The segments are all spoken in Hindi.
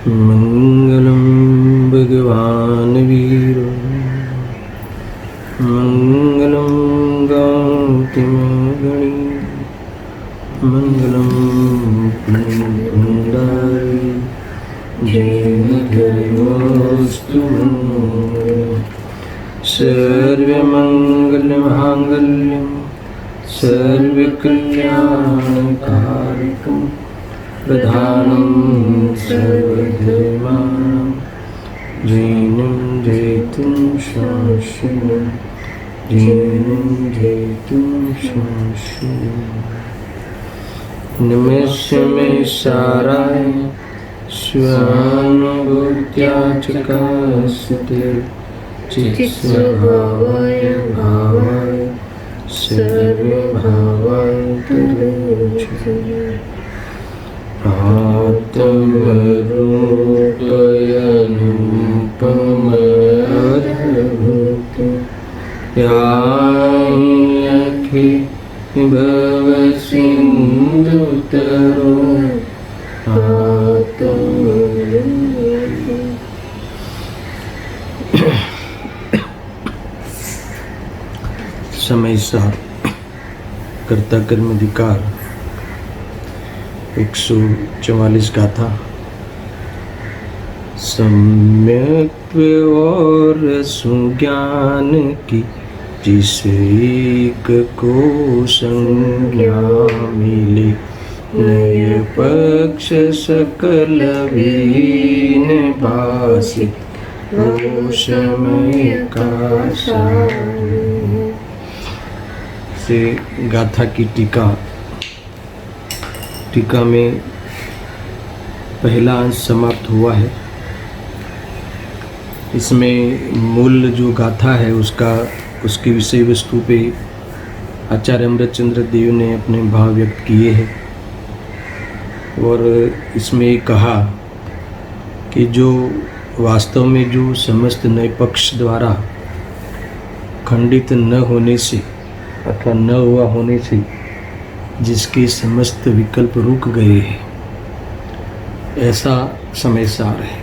मंगलम भगवान वीरो मंगलम गौतमगणी मंगलम पुंडारी जयस्तु सर्वमंगलमांगल्यं सर्वकल्याणकारिकं प्रधानं सर्वधर्माणां जैनं जयतुं शाश्वतं जैनं जयतुं शाश्वतं नमस्मे साराय स्वानुभूत्या चकास्ते चित्स्वभावाय भावाय सर्वभावाय तरुचे आत्मरूपयनुपमद्भुत याखि भवसिन्धुतरो समय सार कर्ता कर्म अधिकार 144 गाथा। सम्यक और सुज्ञान की जिस एक को संज्ञा मिले नय पक्ष सकल वीन भासी वो समय का से गाथा की टीका में पहला अंश समाप्त हुआ है। इसमें मूल जो गाथा है उसकी विषय वस्तु पे आचार्य अमृतचंद्र देव ने अपने भाव व्यक्त किए हैं और इसमें कहा कि जो वास्तव में जो समस्त नए पक्ष द्वारा खंडित न होने से अथवा न हुआ होने से जिसके समस्त विकल्प रुक गए हैं, ऐसा समय सार है।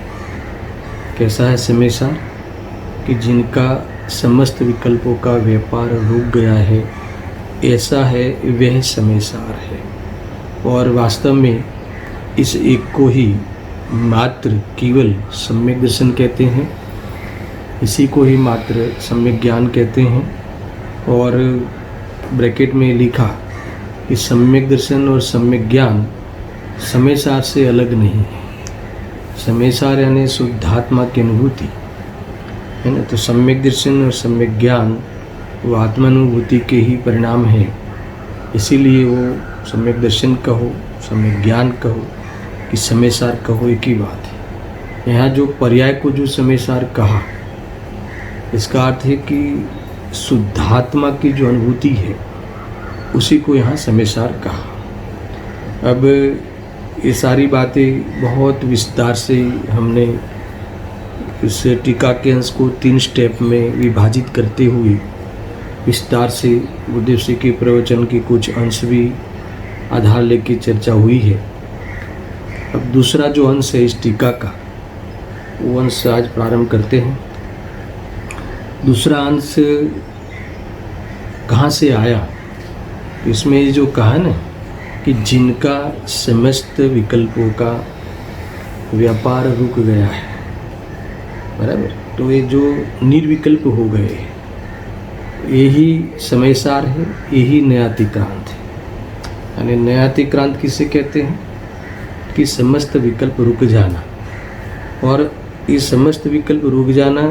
कैसा है समय सार? कि जिनका समस्त विकल्पों का व्यापार रुक गया है, ऐसा है वह समय सार है। और वास्तव में इस एक को ही मात्र केवल सम्यक दर्शन कहते हैं, इसी को ही मात्र सम्यक ज्ञान कहते हैं। और ब्रैकेट में लिखा कि सम्यक दर्शन और सम्यक ज्ञान समय सार से अलग नहीं है। समय सार यानी शुद्धात्मा की अनुभूति है ना। तो सम्यक दर्शन और सम्यक ज्ञान वो आत्मानुभूति के ही परिणाम है। इसीलिए वो सम्यक दर्शन कहो, सम्यक ज्ञान कहो कि समय सार कहो, एक ही बात है। यहाँ जो पर्याय को जो समय सार कहा, इसका अर्थ है कि शुद्धात्मा की जो अनुभूति है उसी को यहाँ समय सार कहा। अब ये सारी बातें बहुत विस्तार से हमने इस टीका के अंश को 3 स्टेप में विभाजित करते हुए विस्तार से बुद्धदेव जी के प्रवचन के कुछ अंश भी आधार लेके चर्चा हुई है। अब दूसरा जो अंश है इस टीका का, वो अंश आज प्रारंभ करते हैं। दूसरा अंश कहाँ से आया? इसमें जो कहा ना कि जिनका समस्त विकल्पों का व्यापार रुक गया है, बराबर, तो ये जो निर्विकल्प हो गए, यही समय सार है, यही नयातिक्रांत है। यानी नयातिक्रांत किसे कहते हैं? कि समस्त विकल्प रुक जाना, और ये समस्त विकल्प रुक जाना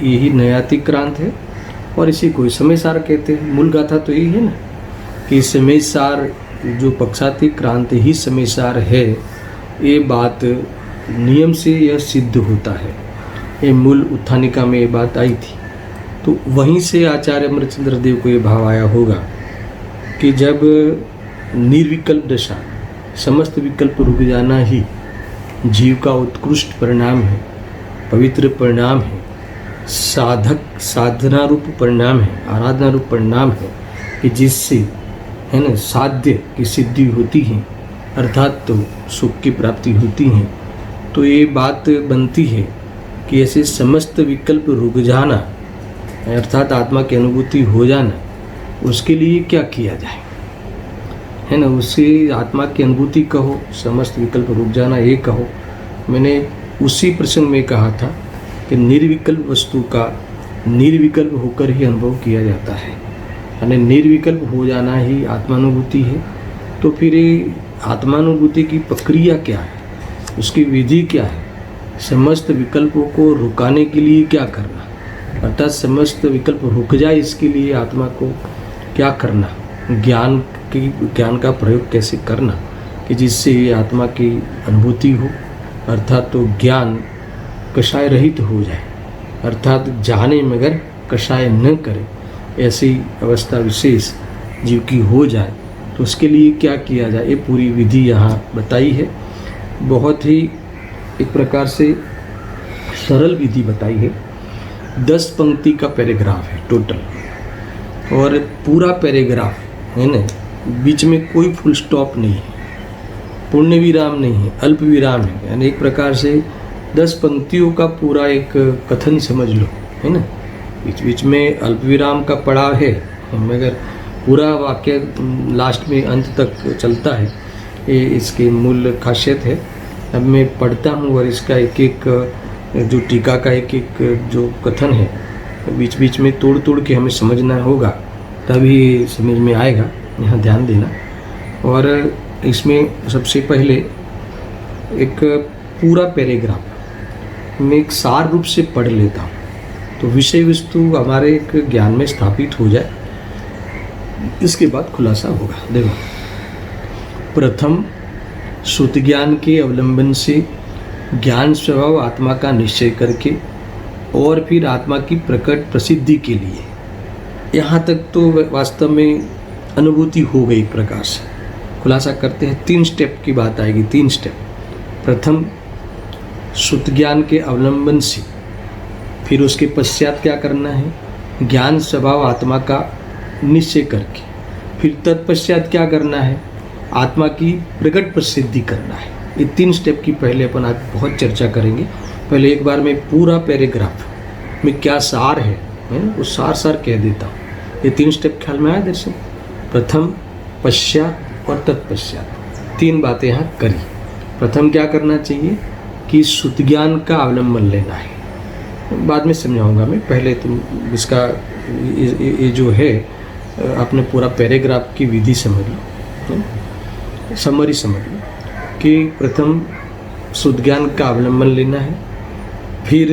यही नयातिक्रांत है, और इसी को समय सार कहते हैं। मूल गाथा तो यही है ना कि समय सार जो पक्षातिक्रांत ही समय सार है। ये बात नियम से यह सिद्ध होता है। ये मूल उत्थानिका में ये बात आई थी, तो वहीं से आचार्य अमृतचंद्र देव को ये भाव आया होगा कि जब निर्विकल्प दशा, समस्त विकल्प रुक जाना ही जीव का उत्कृष्ट परिणाम है, पवित्र परिणाम है, साधक साधना रूप परिणाम है, आराधना रूप परिणाम है, कि जिससे है ना साध्य की सिद्धि होती है, अर्थात तो सुख की प्राप्ति होती है। तो ये बात बनती है कि ऐसे समस्त विकल्प रुक जाना अर्थात आत्मा की अनुभूति हो जाना, उसके लिए क्या किया जाए, है ना। उससे आत्मा की अनुभूति कहो, समस्त विकल्प रुक जाना ये कहो। मैंने उसी प्रसंग में कहा था कि निर्विकल्प वस्तु का निर्विकल्प होकर ही अनुभव किया जाता है, यानी निर्विकल्प हो जाना ही आत्मानुभूति है। तो फिर ये आत्मानुभूति की प्रक्रिया क्या है, उसकी विधि क्या है, समस्त विकल्पों को रुकाने के लिए क्या करना, अर्थात समस्त विकल्प रुक जाए इसके लिए आत्मा को क्या करना, ज्ञान का प्रयोग कैसे करना कि जिससे ये आत्मा की अनुभूति हो, अर्थात तो ज्ञान कषाय रहित हो जाए, अर्थात जाने मगर कषाय न करे, ऐसी अवस्था विशेष जीव की हो जाए। तो उसके लिए क्या किया जाए, ये पूरी विधि यहाँ बताई है। बहुत ही एक प्रकार से सरल विधि बताई है। 10 पंक्ति का पैराग्राफ है टोटल, और पूरा पैराग्राफ है ना, बीच में कोई फुल स्टॉप नहीं है, पूर्ण विराम नहीं है, अल्प विराम है, यानी एक प्रकार से 10 पंक्तियों का पूरा एक कथन समझ लो, है ना। बीच बीच में अल्प विराम का पड़ाव है, मगर पूरा वाक्य लास्ट में अंत तक चलता है। ये इसकी मूल खासियत है। अब मैं पढ़ता हूँ और इसका एक एक जो टीका का एक एक जो कथन है बीच बीच में तोड़ तोड़ के हमें समझना होगा, तभी समझ में आएगा, यहाँ ध्यान देना। और इसमें सबसे पहले एक पूरा पैराग्राफ मैं एक सार रूप से पढ़ लेता हूँ, तो विषय वस्तु हमारे एक ज्ञान में स्थापित हो जाए, इसके बाद खुलासा होगा। देखो, प्रथम श्रुति ज्ञान के अवलंबन से ज्ञान स्वभाव आत्मा का निश्चय करके और फिर आत्मा की प्रकट प्रसिद्धि के लिए, यहाँ तक तो वास्तव में अनुभूति हो गई। एक प्रकार से खुलासा करते हैं, 3 स्टेप की बात आएगी, 3 स्टेप। प्रथम श्रुति ज्ञान के अवलंबन से, फिर उसके पश्चात क्या करना है, ज्ञान स्वभाव आत्मा का निश्चय करके, फिर तत्पश्चात क्या करना है, आत्मा की प्रकट प्रसिद्धि करना है। ये 3 स्टेप की पहले अपन आज बहुत चर्चा करेंगे। पहले एक बार मैं पूरा पैराग्राफ में क्या सार है वो सार कह देता हूँ। ये 3 स्टेप ख्याल में आया दर्शन, प्रथम, पश्चात और तत्पश्चात, 3 बातें यहाँ करी। प्रथम क्या करना चाहिए कि श्रुति ज्ञान का अवलंबन लेना है, बाद में समझाऊंगा मैं, पहले तुम इसका ये जो है आपने पूरा पैराग्राफ की विधि समझ लो, समरी समझ लो कि प्रथम शुद्ध ज्ञान का अवलंबन लेना है, फिर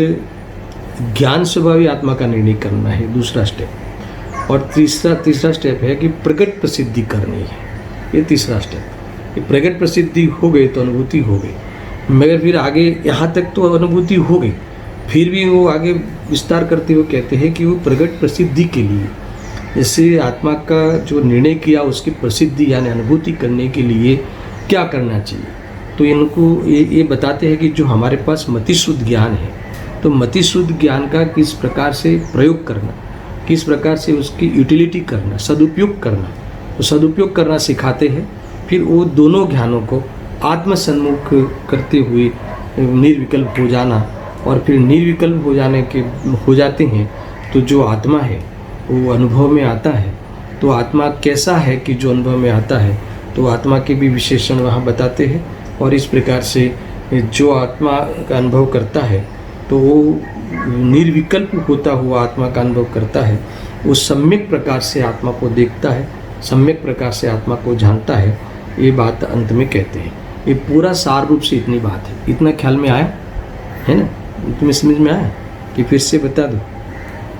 ज्ञान स्वभावी आत्मा का निर्णय करना है, दूसरा स्टेप, और तीसरा स्टेप है कि प्रकट प्रसिद्धि करनी है, ये तीसरा स्टेप। ये प्रकट प्रसिद्धि हो गई तो अनुभूति हो गई, मगर फिर आगे यहाँ तक तो अनुभूति हो गई, फिर भी वो आगे विस्तार करते हुए कहते हैं कि वो प्रकट प्रसिद्धि के लिए, जैसे आत्मा का जो निर्णय किया उसकी प्रसिद्धि यानी अनुभूति करने के लिए क्या करना चाहिए। तो इनको ये बताते हैं कि जो हमारे पास मतिशुद्ध ज्ञान है, तो मतिशुद्ध ज्ञान का किस प्रकार से प्रयोग करना, किस प्रकार से उसकी यूटिलिटी करना, सदुपयोग करना, तो सदुपयोग करना सिखाते हैं। फिर वो दोनों ज्ञानों को आत्मसन्मुख करते हुए निर्विकल्प हो जाना, और फिर निर्विकल्प हो जाते हैं तो जो आत्मा है वो अनुभव में आता है। तो आत्मा कैसा है कि जो अनुभव में आता है, तो आत्मा के भी विशेषण वहाँ बताते हैं। और इस प्रकार से जो आत्मा का अनुभव करता है तो वो निर्विकल्प होता हुआ आत्मा का अनुभव करता है, वो सम्यक प्रकार से आत्मा को देखता है, सम्यक प्रकार से आत्मा को जानता है। ये बात अंत में कहते हैं। ये पूरा सार रूप से इतनी बात है। इतना ख्याल में आया है ना, तुम्हें समझ में आया कि फिर से बता दो,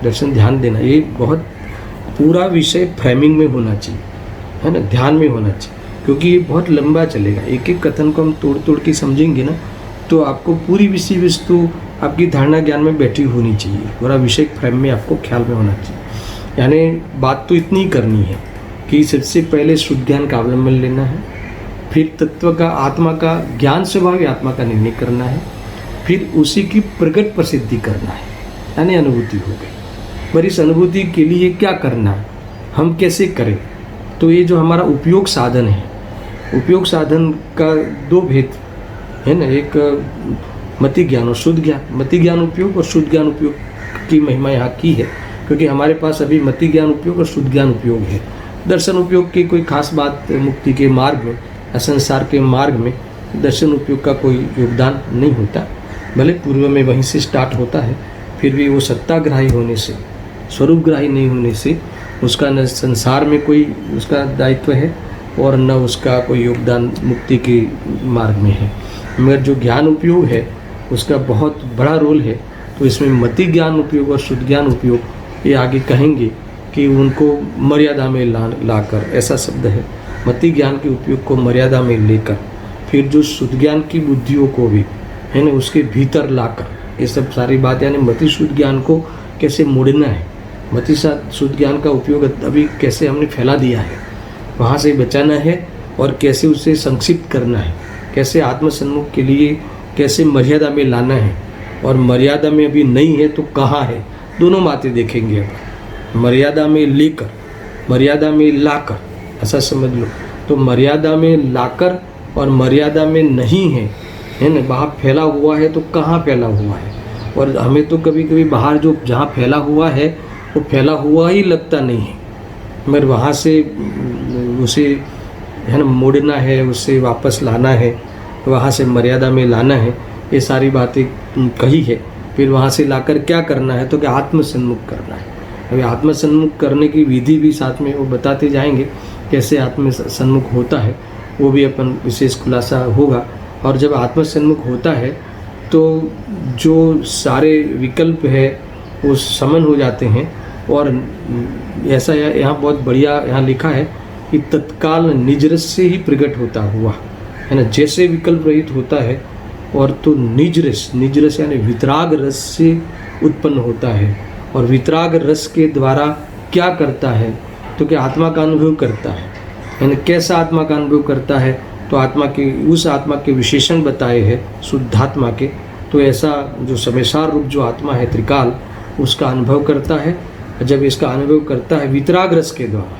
दर्शन ध्यान देना। ये बहुत पूरा विषय फ्रेमिंग में होना चाहिए, है ना, ध्यान में होना चाहिए, क्योंकि ये बहुत लंबा चलेगा। एक एक कथन को हम तोड़ तोड़ के समझेंगे ना, तो आपको पूरी विषय वस्तु आपकी धारणा ज्ञान में बैठी होनी चाहिए, पूरा विषय फ्रेम में आपको ख्याल में होना चाहिए। यानी बात तो इतनी करनी है कि सबसे पहले शुद्ध ज्ञान का अवलंबन लेना है, फिर तत्व का आत्मा का ज्ञान स्वभाव आत्मा का निर्णय करना है, फिर उसी की प्रकट प्रसिद्धि करना है, यानी अनुभूति हो गई। पर इस अनुभूति के लिए क्या करना है, हम कैसे करें, तो ये जो हमारा उपयोग साधन है, उपयोग साधन का 2 भेद है ना, एक मति ज्ञान और शुद्ध ज्ञान, मति ज्ञान उपयोग और शुद्ध ज्ञान उपयोग की महिमा यहाँ की है, क्योंकि हमारे पास अभी मति ज्ञान उपयोग और शुद्ध ज्ञान उपयोग है। दर्शन उपयोग की कोई खास बात मुक्ति के मार्ग में या संसार के मार्ग में दर्शन उपयोग का कोई योगदान नहीं होता। भले पूर्व में वहीं से स्टार्ट होता है, फिर भी वो सत्ताग्राही होने से, स्वरूपग्राही नहीं होने से उसका न संसार में कोई उसका दायित्व है और न उसका कोई योगदान मुक्ति के मार्ग में है। मगर जो ज्ञान उपयोग है उसका बहुत बड़ा रोल है। तो इसमें मति ज्ञान उपयोग और शुद्ध ज्ञान उपयोग ये आगे कहेंगे कि उनको मर्यादा में लाकर, ऐसा शब्द है, मति ज्ञान के उपयोग को मर्यादा में लेकर, फिर जो शुद्ध ज्ञान की बुद्धियों को भी है ना उसके भीतर लाकर, ये सब सारी बात, यानी मति शुद्ध ज्ञान को कैसे मोड़ना है, मति शुद्ध ज्ञान का उपयोग अभी कैसे हमने फैला दिया है, वहाँ से बचाना है और कैसे उसे संक्षिप्त करना है, कैसे आत्मसन्मुख के लिए कैसे मर्यादा में लाना है, और मर्यादा में अभी नहीं है तो कहाँ है, दोनों बातें देखेंगे। अब मर्यादा में लेकर, मर्यादा में लाकर, ऐसा समझ लो। तो मर्यादा में लाकर और मर्यादा में नहीं है ना, बाहर फैला हुआ है तो कहाँ फैला हुआ है। और हमें तो कभी कभी बाहर जो जहाँ फैला हुआ है वो फैला हुआ ही लगता नहीं है, मगर वहाँ से उसे है ना मोड़ना है, उससे वापस लाना है, वहाँ से मर्यादा में लाना है, ये सारी बातें कही है। फिर वहाँ से लाकर क्या करना है, तो क्या आत्मसन्मुख करना है। अभी आत्मसन्मुख करने की विधि भी साथ में वो बताते जाएंगे, कैसे आत्मसन्मुख होता है, वो भी अपन विशेष खुलासा होगा। और जब आत्मसन्मुख होता है तो जो सारे विकल्प है वो समन हो जाते हैं। और ऐसा यहाँ बहुत बढ़िया यहाँ लिखा है कि तत्काल निज रस से ही प्रकट होता हुआ, है ना, जैसे विकल्प रहित होता है और तो निज रस यानी वितराग रस से उत्पन्न होता है। और वितराग रस के द्वारा क्या करता है, तो क्या आत्मा का अनुभव करता है, यानी कैसा आत्मा का अनुभव करता है, तो आत्मा के उस आत्मा के विशेषण बताए हैं शुद्धात्मा के। तो ऐसा जो समेसार रूप जो आत्मा है त्रिकाल, उसका अनुभव करता है। जब इसका अनुभव करता है वितराग रस के द्वारा,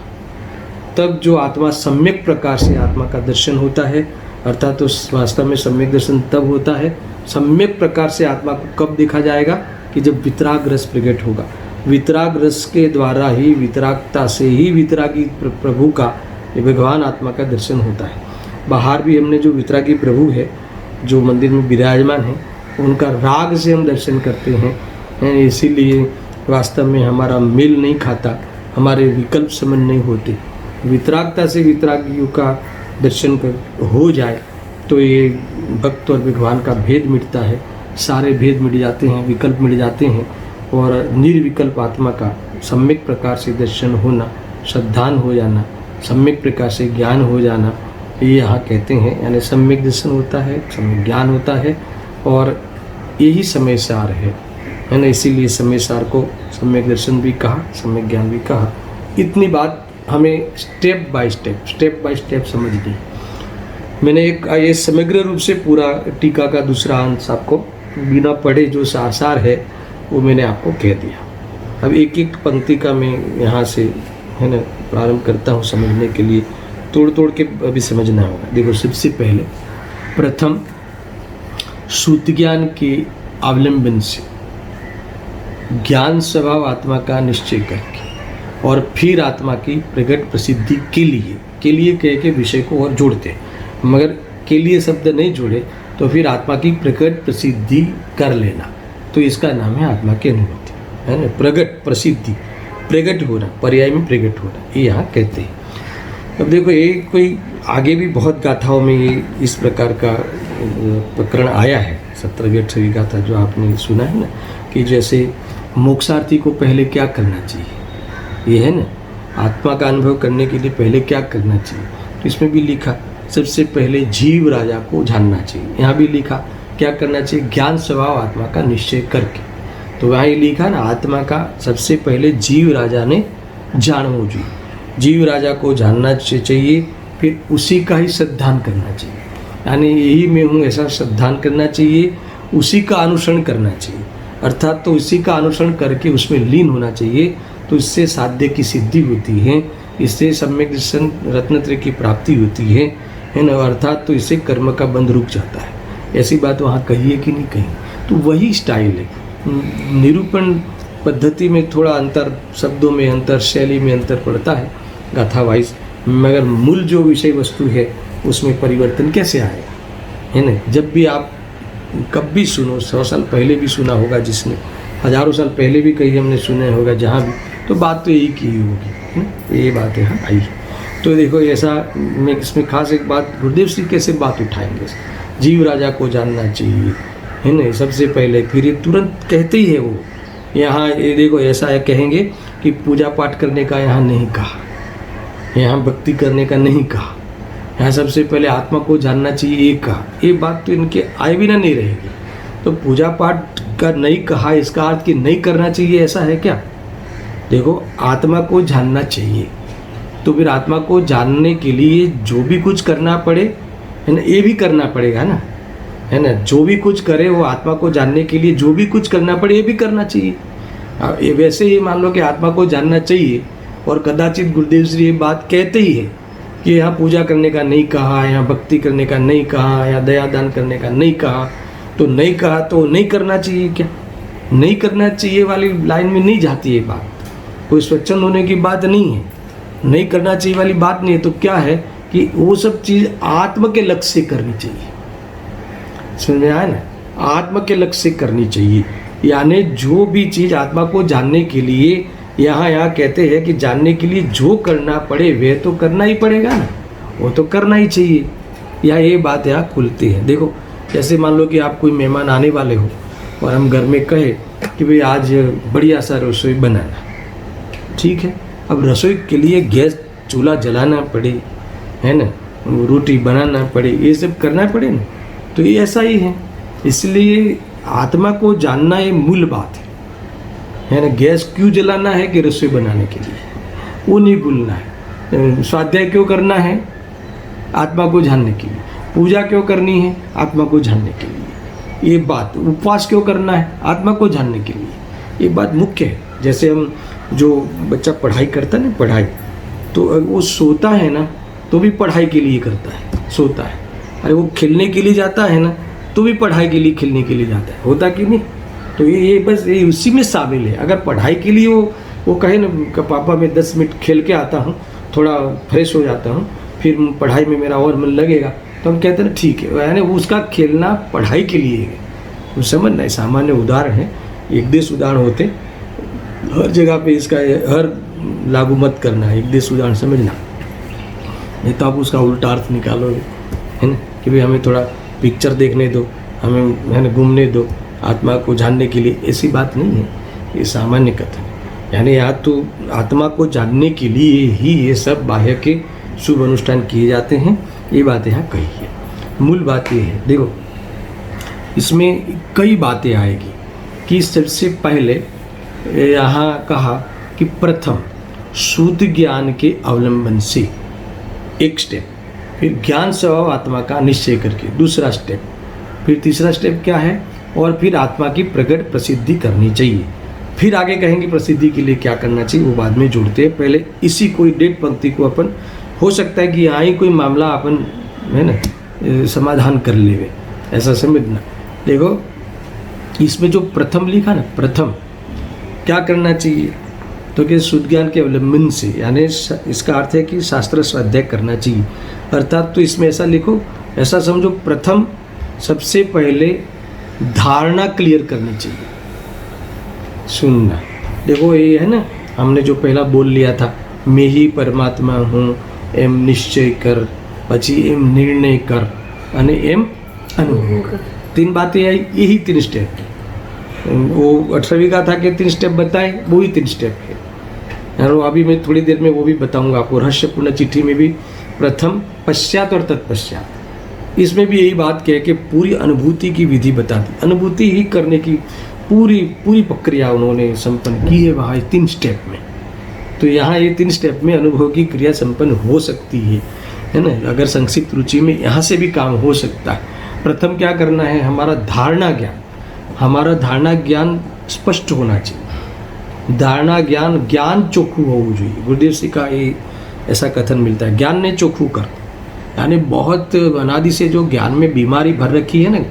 तब जो आत्मा सम्यक प्रकार से आत्मा का दर्शन होता है। अर्थात तो वास्तव में सम्यक दर्शन तब होता है, सम्यक प्रकार से आत्मा को कब देखा जाएगा, कि जब वितराग रस प्रकट होगा। वितराग रस के द्वारा ही, वितरागता से ही वितरागी प्रभु का, भगवान आत्मा का दर्शन होता है। बाहर भी हमने जो वितरागी प्रभु है जो मंदिर में विराजमान है, उनका राग से हम दर्शन करते हैं, इसीलिए वास्तव में हमारा मेल नहीं खाता, हमारे विकल्प समन नहीं होते। वितरागता से वितरागियों का दर्शन हो जाए तो ये भक्त और भगवान का भेद मिटता है, सारे भेद मिट जाते हैं, विकल्प मिट जाते हैं, और निर्विकल्प आत्मा का सम्यक प्रकार से दर्शन होना, श्रद्धान हो जाना, सम्यक प्रकार से ज्ञान हो जाना, ये यहाँ कहते हैं। यानी सम्यक दर्शन होता है, सम्यक ज्ञान होता है, और यही समय सार है ना। इसीलिए समय सार को सम्यक दर्शन भी कहा, सम्यक ज्ञान भी कहा। इतनी बात हमें स्टेप बाय स्टेप समझनी। मैंने एक ये समग्र रूप से पूरा टीका का दूसरा अंश आपको बिना पढ़े जो सार है वो मैंने आपको कह दिया। अब एक एक पंक्ति का मैं यहाँ से है ना प्रारंभ करता हूँ समझने के लिए, तोड़ के अभी समझना होगा। देखो, सबसे पहले प्रथम शुद्ध ज्ञान के अवलंबन से ज्ञान स्वभाव आत्मा का निश्चय करके, और फिर आत्मा की प्रकट प्रसिद्धि के लिए कह के विषय को और जोड़ते हैं, मगर के लिए शब्द नहीं जोड़े तो फिर आत्मा की प्रकट प्रसिद्धि कर लेना, तो इसका नाम है आत्मा की अनुभूति, है ना। प्रकट प्रसिद्धि, प्रकट होना, पर्याय में प्रकट होना, ये यहाँ कहते हैं। अब देखो, ये कोई आगे भी बहुत गाथाओं में ये इस प्रकार का प्रकरण आया है। 17 गाथा जो आपने सुना है ना, कि जैसे मोक्षार्थी को पहले क्या करना चाहिए, ये है ना, आत्मा का अनुभव करने के लिए पहले क्या करना चाहिए। तो इसमें भी लिखा सबसे पहले जीव राजा को जानना चाहिए। यहाँ भी लिखा क्या करना चाहिए, ज्ञान स्वभाव आत्मा का निश्चय करके। तो वहाँ ये लिखा ना, आत्मा का सबसे पहले जीव राजा ने जानना चाहिए, जीव राजा को जानना चाहिए, फिर उसी का ही श्रद्धान करना चाहिए, यानी यही मैं हूँ ऐसा श्रद्धान करना चाहिए, उसी का अनुसरण करना चाहिए। अर्थात तो उसी का अनुसरण करके उसमें लीन होना चाहिए, तो इससे साध्य की सिद्धि होती है, इससे सम्यक दर्शन रत्नत्रय की प्राप्ति होती है ना। अर्थात तो इससे कर्म का बंध रुक जाता है। ऐसी बात वहाँ कही है कि नहीं कही। तो वही स्टाइल है, निरूपण पद्धति में थोड़ा अंतर, शब्दों में अंतर, शैली में अंतर पड़ता है गाथा वाइज, मगर मूल जो विषय वस्तु है उसमें परिवर्तन कैसे आएगा, है ना। जब भी आप कब भी सुनो, 100 साल पहले भी सुना होगा जिसने, हजारों साल पहले भी कहीं हमने सुने होगा जहाँ भी, तो बात तो यही की होगी, है ना। ये बात है आई। तो देखो ऐसा मैं इसमें खास एक बात, गुरुदेव श्री कैसे बात उठाएंगे, जीव राजा को जानना चाहिए, है ना, सबसे पहले। फिर ये तुरंत कहते ही है वो, यहाँ ये देखो ऐसा है, कहेंगे कि पूजा पाठ करने का यहाँ नहीं कहा, यहाँ भक्ति करने का नहीं कहा, यहाँ सबसे पहले आत्मा को जानना चाहिए ये कहा। ये बात तो इनके आए बिना नहीं रहेगी। तो पूजा पाठ का नहीं कहा इसका अर्थ कि नहीं करना चाहिए ऐसा है क्या? देखो आत्मा को जानना चाहिए, तो फिर आत्मा को जानने के लिए जो भी कुछ करना पड़े, है ना, ये भी करना पड़ेगा ना, है ना। जो भी कुछ करे वो आत्मा को जानने के लिए जो भी कुछ करना पड़े ये भी करना चाहिए। अब ये वैसे ही मान लो कि आत्मा को जानना चाहिए और कदाचित गुरुदेव श्री ये बात कहते ही है कि यहाँ पूजा करने का नहीं कहा, यहाँ भक्ति करने का नहीं कहा, यहाँ दया दान करने का नहीं कहा, तो नहीं कहा तो नहीं करना चाहिए क्या? नहीं करना चाहिए वाली लाइन में नहीं जाती है बात, कोई स्वच्छंद होने की बात नहीं है, नहीं करना चाहिए वाली बात नहीं है। तो क्या है कि वो सब चीज़ आत्म के लक्ष्य से करनी चाहिए, समझ में आया ना, आत्मा के लक्ष्य से करनी चाहिए। यानी जो भी चीज़ आत्मा को जानने के लिए, यहाँ कहते हैं कि जानने के लिए जो करना पड़े वह तो करना ही पड़ेगा ना, वो तो करना ही चाहिए। या ये बात यहाँ खुलती है। देखो जैसे मान लो कि आप कोई मेहमान आने वाले हो और हम घर में कहे कि भाई आज बढ़िया सा रसोई बनाना, ठीक है। अब रसोई के लिए गैस चूल्हा जलाना पड़े, है ना, रोटी बनाना पड़े, ये सब करना पड़े ना, तो ये ऐसा ही है। इसलिए आत्मा को जानना ये मूल बात है ना। गैस क्यों जलाना है कि रसोई बनाने के लिए, वो नहीं भूलना है। स्वाध्याय क्यों करना है, आत्मा को जानने के लिए। पूजा क्यों करनी है, आत्मा को जानने के लिए। ये बात, उपवास क्यों करना है, आत्मा को जानने के लिए। ये बात मुख्य है। जैसे हम जो बच्चा पढ़ाई करता है ना, पढ़ाई तो वो सोता है ना तो भी पढ़ाई के लिए करता है, सोता है। अरे वो खेलने के लिए जाता है ना तो भी पढ़ाई के लिए, खेलने के लिए जाता है, होता कि नहीं। तो ये बस ये उसी में शामिल है। अगर पढ़ाई के लिए वो कहे ना कि पापा मैं 10 मिनट खेल के आता हूँ, थोड़ा फ्रेश हो जाता हूँ, फिर पढ़ाई में मेरा और मन लगेगा, तो हम कहते हैं ना ठीक है। यानी उसका खेलना पढ़ाई के लिए है, वो समझना है। सामान्य उदाहरण है, एक देश उदाहरण होते, हर जगह पे इसका हर लागू मत करना है, एक देश उदाहरण समझना, नहीं तो आप उसका उल्टा अर्थ निकालोगे, है ना, कि भाई हमें थोड़ा पिक्चर देखने दो, हमें है ना घूमने दो, आत्मा को जानने के लिए। ऐसी बात नहीं है, ये सामान्य कथन है। यानी यहाँ तो आत्मा को जानने के लिए ही ये सब बाह्य के शुभ अनुष्ठान किए जाते हैं, ये बात यहाँ कही है। मूल बात ये है, देखो इसमें कई बातें आएगी कि सबसे पहले यहाँ कहा कि प्रथम शुद्ध ज्ञान के अवलंबन से एक स्टेप, फिर ज्ञान स्वभाव आत्मा का निश्चय करके दूसरा स्टेप, फिर तीसरा स्टेप क्या है, और फिर आत्मा की प्रकट प्रसिद्धि करनी चाहिए। फिर आगे कहेंगे प्रसिद्धि के लिए क्या करना चाहिए, वो बाद में जोड़ते हैं। पहले इसी कोई डेढ़ पंक्ति को अपन, हो सकता है कि यहाँ ही कोई मामला अपन है ना समाधान कर लेवे, ऐसा समझना। देखो इसमें जो प्रथम लिखा ना, प्रथम क्या करना चाहिए, तो कि शुद्ध ज्ञान के अवलंबन से, यानी इसका अर्थ है कि शास्त्र स्वाध्याय करना चाहिए। अर्थात तो इसमें ऐसा लिखो, ऐसा समझो, प्रथम सबसे पहले धारणा क्लियर करनी चाहिए। सुनना, देखो ये है ना, हमने जो पहला बोल लिया था, मैं ही परमात्मा हूँ, एम निश्चय कर, पची एम निर्णय कर, અને એમ अनुभव कर। 3 बातें आई, यही 3 स्टेप है। वो 18वीं का था कि 3 स्टेप बताए, वो ही 3 स्टेप है। और अभी मैं थोड़ी देर में वो भी बताऊंगा आपको। रहस्यपूर्ण चिट्ठी में भी प्रथम, पश्चात और तत्पश्चात, इसमें भी यही बात कह के पूरी अनुभूति की विधि बता दी। अनुभूति ही करने की पूरी प्रक्रिया उन्होंने संपन्न की है वहाँ 3 स्टेप में। तो यहाँ ये 3 स्टेप में अनुभव की क्रिया संपन्न हो सकती है ना। अगर संक्षिप्त रुचि में यहाँ से भी काम हो सकता है। प्रथम क्या करना है, हमारा धारणा ज्ञान, हमारा धारणा ज्ञान स्पष्ट होना चाहिए। धारणा ज्ञान चोखू होવું જોઈએ। गुरुदेव जी का ये ऐसा कथन मिलता है, ज्ञान ने चोखू कर। यानी बहुत अनादि से जो ज्ञान में बीमारी भर रखी है ना,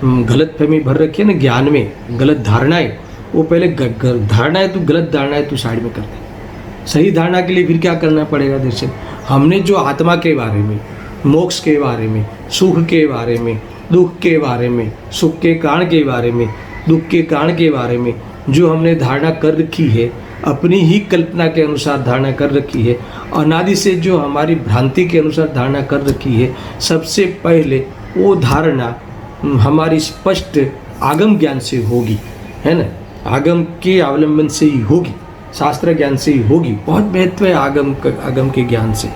गलत फहमी भर रखी है ना ज्ञान में, गलत धारणाएं, वो पहले धारणाएं तू गलत धारणाएं तू साइड में कर दे। सही धारणा के लिए फिर क्या करना पड़ेगा? दर्शन, हमने जो आत्मा के बारे में, मोक्ष के बारे में, सुख के बारे में, दुख के बारे में, सुख के कारण के बारे में, दुख के कारण के बारे में जो हमने धारणा कर रखी है, अपनी ही कल्पना के अनुसार धारणा कर रखी है, अनादि से जो हमारी भ्रांति के अनुसार धारणा कर रखी है, सबसे पहले वो धारणा हमारी स्पष्ट आगम ज्ञान से होगी, है ना, आगम के अवलंबन से ही होगी, शास्त्र ज्ञान से ही होगी। बहुत महत्व है आगम के ज्ञान से,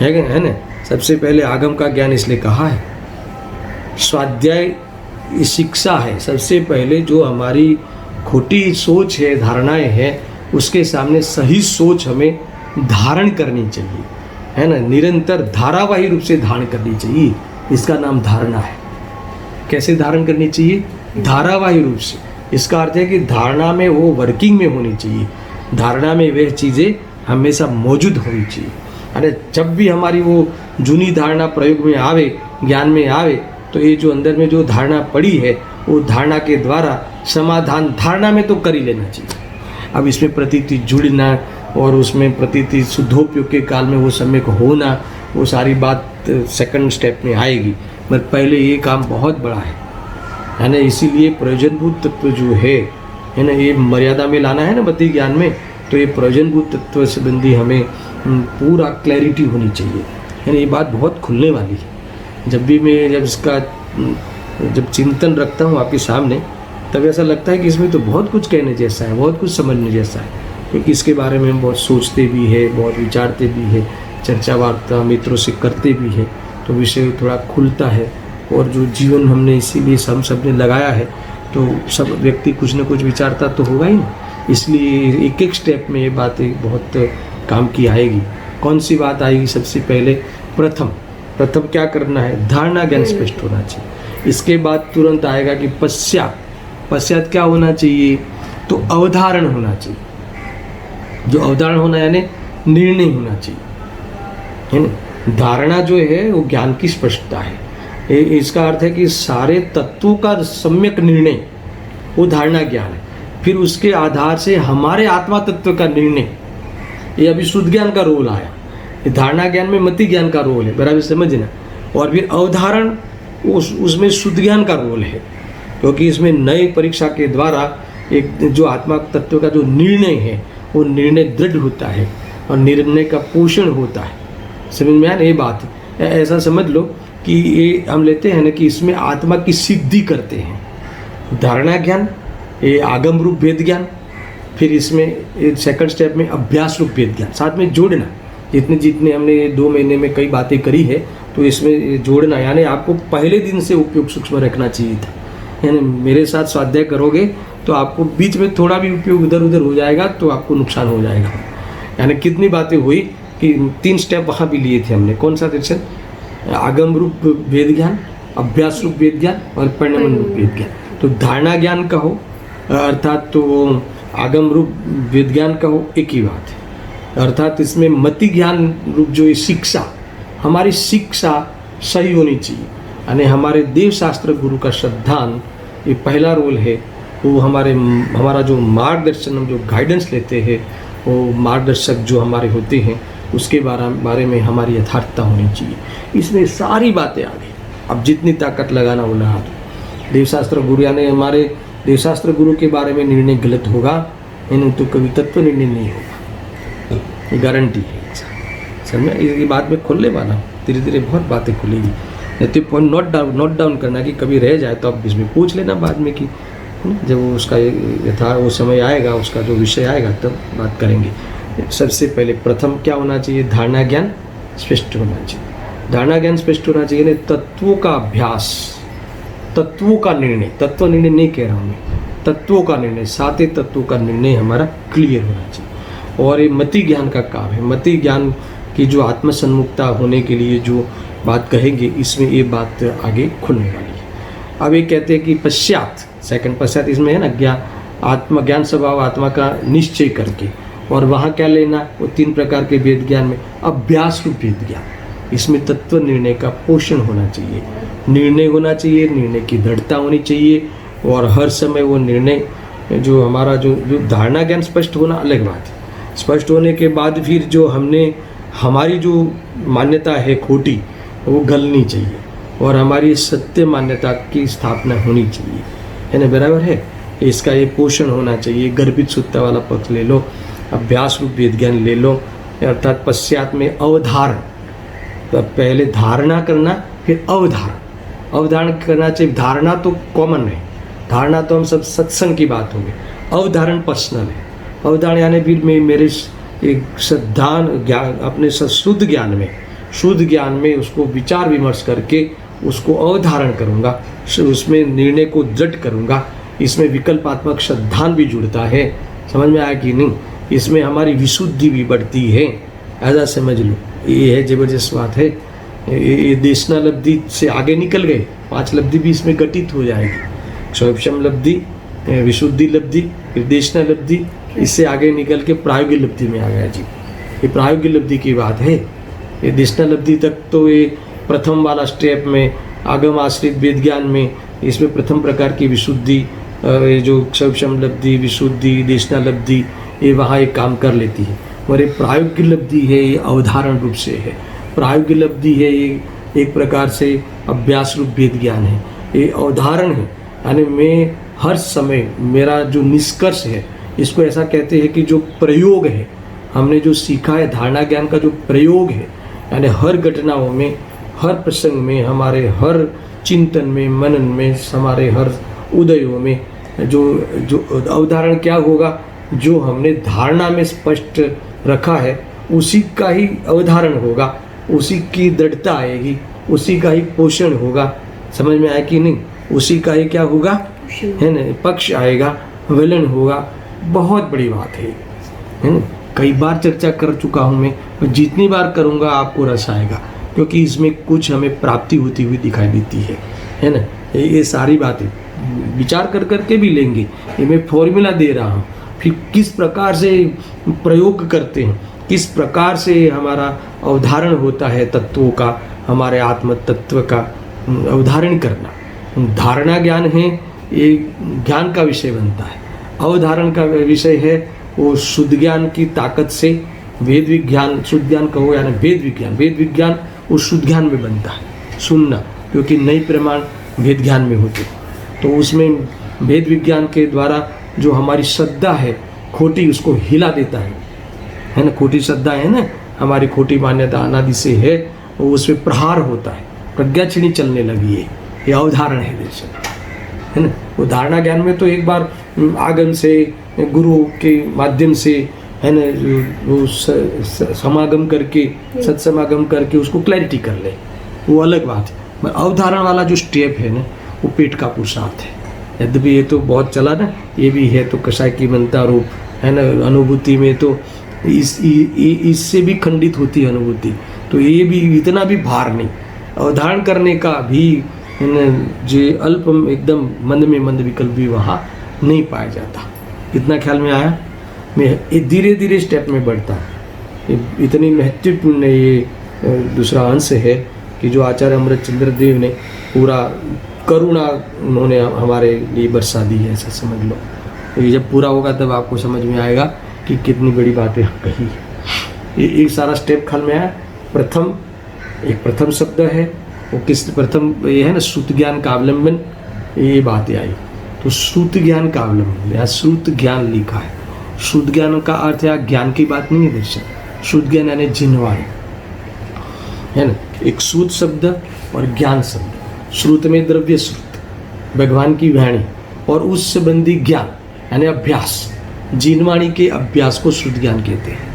है ना। सबसे पहले आगम का ज्ञान इसलिए कहा है, स्वाध्याय शिक्षा है। सबसे पहले जो हमारी खोटी सोच है, धारणाएं हैं, उसके सामने सही सोच हमें धारण करनी चाहिए, है ना, निरंतर धारावाही रूप से धारण करनी चाहिए। इसका नाम धारणा है। कैसे धारण करनी चाहिए? धारावाही रूप से। इसका अर्थ है कि धारणा में वो वर्किंग में होनी चाहिए, धारणा में वह चीज़ें हमेशा मौजूद होनी चाहिए। अरे जब भी हमारी वो जूनी धारणा प्रयोग में आवे, ज्ञान में आवे, तो ये जो अंदर में जो धारणा पड़ी है, वो धारणा के द्वारा समाधान धारणा में तो कर ही लेना चाहिए। अब इसमें प्रतीति जुड़ना और उसमें प्रतीति शुद्धोपयोग के काल में वो सम्यक होना, वो सारी बात सेकंड स्टेप में आएगी। पर पहले ये काम बहुत बड़ा है ना। इसीलिए प्रयोजनभूत तत्व जो है ना, ये मर्यादा में लाना है ना मति ज्ञान में, तो ये प्रयोजनभूत तत्व संबंधी हमें पूरा क्लैरिटी होनी चाहिए, है ना। ये बात बहुत खुलने वाली है। जब भी मैं जब चिंतन रखता हूँ आपके सामने, तब ऐसा लगता है कि इसमें तो बहुत कुछ कहने जैसा है, बहुत कुछ समझने जैसा है, क्योंकि इसके बारे में हम बहुत सोचते भी है, बहुत विचारते भी है, चर्चा वार्ता मित्रों से करते भी है, तो विषय थोड़ा खुलता है। और जो जीवन हमने इसीलिए हम सब ने लगाया है, तो सब व्यक्ति कुछ न कुछ विचारता तो होगा ही ना। इसलिए एक एक स्टेप में ये बातें बहुत काम की आएगी। कौन सी बात आएगी? सबसे पहले प्रथम क्या करना है? धारणा ज्ञान स्पष्ट होना चाहिए। इसके बाद तुरंत आएगा कि पश्चात क्या होना चाहिए? तो अवधारण होना चाहिए। जो अवधारण होना यानी निर्णय होना चाहिए, है ना। धारणा जो है वो ज्ञान की स्पष्टता है। इसका अर्थ है कि सारे तत्वों का सम्यक निर्णय वो धारणा ज्ञान है। फिर उसके आधार से हमारे आत्मा तत्व का निर्णय, ये अभी शुद्ध ज्ञान का रोल आया। ये धारणा ज्ञान में मति ज्ञान का रोल है, बराबर समझना। और फिर अवधारण उसमें शुद्ध ज्ञान का रोल है, क्योंकि इसमें नई परीक्षा के द्वारा एक जो आत्मा तत्व का जो निर्णय है, वो निर्णय दृढ़ होता है और निर्णय का पोषण होता है। समझ में आया? ये बात है। ऐसा समझ लो कि ये हम लेते हैं ना कि इसमें आत्मा की सिद्धि करते हैं। धारणा ज्ञान, ये आगम रूप वेद ज्ञान, फिर इसमें सेकंड स्टेप में अभ्यास रूप वेद ज्ञान, साथ में जोड़ना। जितने हमने 2 महीने में कई बातें करी है, तो इसमें जोड़ना, यानी आपको पहले दिन से उपयोग सूक्ष्म रखना चाहिए था, यानी मेरे साथ स्वाध्याय करोगे तो आपको बीच में थोड़ा भी उपयोग इधर उधर हो जाएगा तो आपको नुकसान हो जाएगा। यानी कितनी बातें हुई कि 3 स्टेप वहाँ भी लिए थे हमने। कौन सा दर्शन? आगम रूप वेद ज्ञान, अभ्यास रूप वेद ज्ञान और परिणमन रूप वेद ज्ञान। तो धारणा ज्ञान कहो अर्थात तो आगम रूप वेद ज्ञान कहो, एक ही बात है। अर्थात इसमें मति ज्ञान रूप जो ये शिक्षा, हमारी शिक्षा सही होनी चाहिए, यानी हमारे देव शास्त्र गुरु का श्रद्धान ये पहला रोल है। वो हमारा जो मार्गदर्शन, हम जो गाइडेंस लेते हैं, वो मार्गदर्शक जो हमारे होते हैं, उसके बारे में हमारी यथार्थता होनी चाहिए। इसमें सारी बातें आ गई। अब जितनी ताकत लगाना वो लगा दो। देवशास्त्र गुरु यानी हमारे देवशास्त्र गुरु के बारे में निर्णय गलत होगा, यानी तो कभी तत्व निर्णय नहीं होगा, ये गारंटी है। समझ, ये बात में खोलने वाला हूँ, धीरे धीरे बहुत बातें खुलेगी। नहीं तो पॉइंट नोट डाउन करना कि कभी रह जाए तो आप इसमें पूछ लेना बाद में कि जब वो उसका वो समय आएगा, उसका जो विषय आएगा तब बात करेंगे। सबसे पहले प्रथम क्या होना चाहिए? धारणा ज्ञान स्पष्ट होना चाहिए। धारणा ज्ञान स्पष्ट होना चाहिए, तत्वों का अभ्यास, तत्वों का निर्णय, तत्व निर्णय नहीं कह रहा हूँ मैं, तत्वों का निर्णय, 7 तत्वों का निर्णय हमारा क्लियर होना चाहिए। और ये मति ज्ञान का काम है। मति ज्ञान की जो आत्मसन्मुखता होने के लिए जो बात कहेंगे, इसमें ये बात आगे खुलने वाली है। अब ये कहते हैं कि पश्चात, सेकंड पश्चात इसमें है ना, आत्मज्ञान स्वभाव आत्मा का निश्चय करके, और वहाँ क्या लेना? वो 3 प्रकार के वेद ज्ञान में अभ्यास रूप वेद ज्ञान, इसमें तत्व निर्णय का पोषण होना चाहिए। निर्णय होना चाहिए, निर्णय की दृढ़ता होनी चाहिए, और हर समय वो निर्णय जो हमारा जो धारणा ज्ञान स्पष्ट होना अलग बात है। स्पष्ट होने के बाद फिर जो हमारी जो मान्यता है खोटी, वो गलनी चाहिए और हमारी सत्य मान्यता की स्थापना होनी चाहिए, है ना, बराबर है। इसका ये पोषण होना चाहिए। गर्भित सुत्ता वाला पक्ष ले लो, अभ्यास रूप वेद ज्ञान ले लो, अर्थात पश्चात में अवधारण, तो पहले धारणा करना फिर अवधारण। अवधारण करना चाहिए। धारणा तो कॉमन है, धारणा तो हम सब सत्संग की बात होगी, अवधारण पर्सनल है। अवधारण यानी फिर मैं मेरे एक सिद्धांत ज्ञान, अपने शुद्ध ज्ञान में उसको विचार विमर्श करके उसको अवधारण करूँगा, उसमें निर्णय को दृढ़ करूँगा। इसमें विकल्पात्मक सिद्धांत भी जुड़ता है, समझ में आया कि नहीं। इसमें हमारी विशुद्धि भी बढ़ती है, ऐसा समझ लो। ये है जबरदस्त बात है। ये देशना लब्धि से आगे निकल गए, 5 लब्धि भी इसमें घटित हो जाएगी। स्वयं लब्धि, विशुद्धि लब्धि, फिर देशना लब्धि, इससे आगे निकल के प्रायोगिक लब्धि में आ गया जी। ये प्रायोगिक लब्धि की बात है। ये देशना लब्धि तक तो ये प्रथम वाला स्टेप में आगम आश्रित वेद ज्ञान में, इसमें प्रथम प्रकार की विशुद्धि, ये जो स्वयं लब्धि, विशुद्धि, देशना लब्धि, ये वहाँ एक काम कर लेती है। और ये प्रायोगिक लब्धि है, ये अवधारण रूप से है। प्रायोगिक लब्धि है, ये एक प्रकार से अभ्यास रूप वेद ज्ञान है। ये अवधारण है, यानी मैं हर समय मेरा जो निष्कर्ष है, इसको ऐसा कहते हैं कि जो प्रयोग है, हमने जो सीखा है धारणा ज्ञान का जो प्रयोग है, यानी हर घटनाओं में, हर प्रसंग में, हमारे हर चिंतन में, मनन में, हमारे हर उदयों में जो अवधारण क्या होगा, जो हमने धारणा में स्पष्ट रखा है उसी का ही अवधारण होगा, उसी की दृढ़ता आएगी, उसी का ही पोषण होगा। समझ में आया कि नहीं। उसी का ही क्या होगा, है ना, पक्ष आएगा, विलन होगा। बहुत बड़ी बात है ना। कई बार चर्चा कर चुका हूँ मैं, और जितनी बार करूँगा आपको रस आएगा, क्योंकि इसमें कुछ हमें प्राप्ति होती हुई दिखाई देती है ना। ये सारी बातें विचार कर करके भी लेंगे। ये मैं फॉर्मूला दे रहा हूँ, फिर किस प्रकार से प्रयोग करते हैं, किस प्रकार से हमारा अवधारण होता है तत्वों का, हमारे आत्म तत्व का अवधारण करना। धारणा ज्ञान है, ये ज्ञान का विषय बनता है। अवधारण का विषय है वो शुद्ध ज्ञान की ताकत से वेद विज्ञान, शुद्ध ज्ञान कहो यानी वेद विज्ञान उस शुद्ध ज्ञान में बनता है। सुनना, क्योंकि नई प्रमाण वेद ज्ञान में होते, तो उसमें वेद विज्ञान के द्वारा जो हमारी श्रद्धा है खोटी, उसको हिला देता है ना। खोटी श्रद्धा है ना, हमारी खोटी मान्यता अनादि से है, वो उसमें प्रहार होता है, प्रज्ञाक्षिणी चलने लगी है। ये अवधारण है दर्शन, है ना। वो धारणा ज्ञान में तो एक बार आगम से, गुरु के माध्यम से, है ना, वो समागम करके, सत्समागम करके उसको क्लैरिटी कर ले, वो अलग बात है। पर अवधारण वाला जो स्टेप है ना, वो पेट का पुरुषार्थ है। यद्यपि ये तो बहुत चला ना, ये भी है तो कषाय की मनता रूप, है ना। अनुभूति में तो इससे भी खंडित होती है अनुभूति, तो ये भी इतना भी भार नहीं। अवधारण करने का भी, है ना, जो अल्प एकदम मंद में मंद विकल्प भी वहाँ नहीं पाया जाता। इतना ख्याल में आया। मैं धीरे धीरे स्टेप में बढ़ता है। इतनी महत्वपूर्ण ये दूसरा अंश है कि जो आचार्य अमृतचंद्र देव ने पूरा करुणा उन्होंने हमारे लिए बरसा दी है, ऐसा समझ लो। ये जब पूरा होगा तब आपको समझ में आएगा कि कितनी बड़ी बातें कही। ये सारा स्टेप ख्याल में आया। प्रथम शब्द है वो किस प्रथम, ये है ना, श्रुत ज्ञान का अवलंबन, ये बातें आई। तो श्रुत ज्ञान का अवलंबन, यहाँ श्रुत ज्ञान लिखा है। शुद्ध ज्ञान का अर्थ है ज्ञान की बात नहीं है दर्शक। शुद्ध ज्ञान यानी जिनवाणी, है ना। एक श्रुत शब्द और ज्ञान शब्द। श्रुत में द्रव्य श्रुत, भगवान की वाणी, और उस संबंधी ज्ञान यानी अभ्यास, जिनवाणी के अभ्यास को शुद्ध ज्ञान कहते हैं।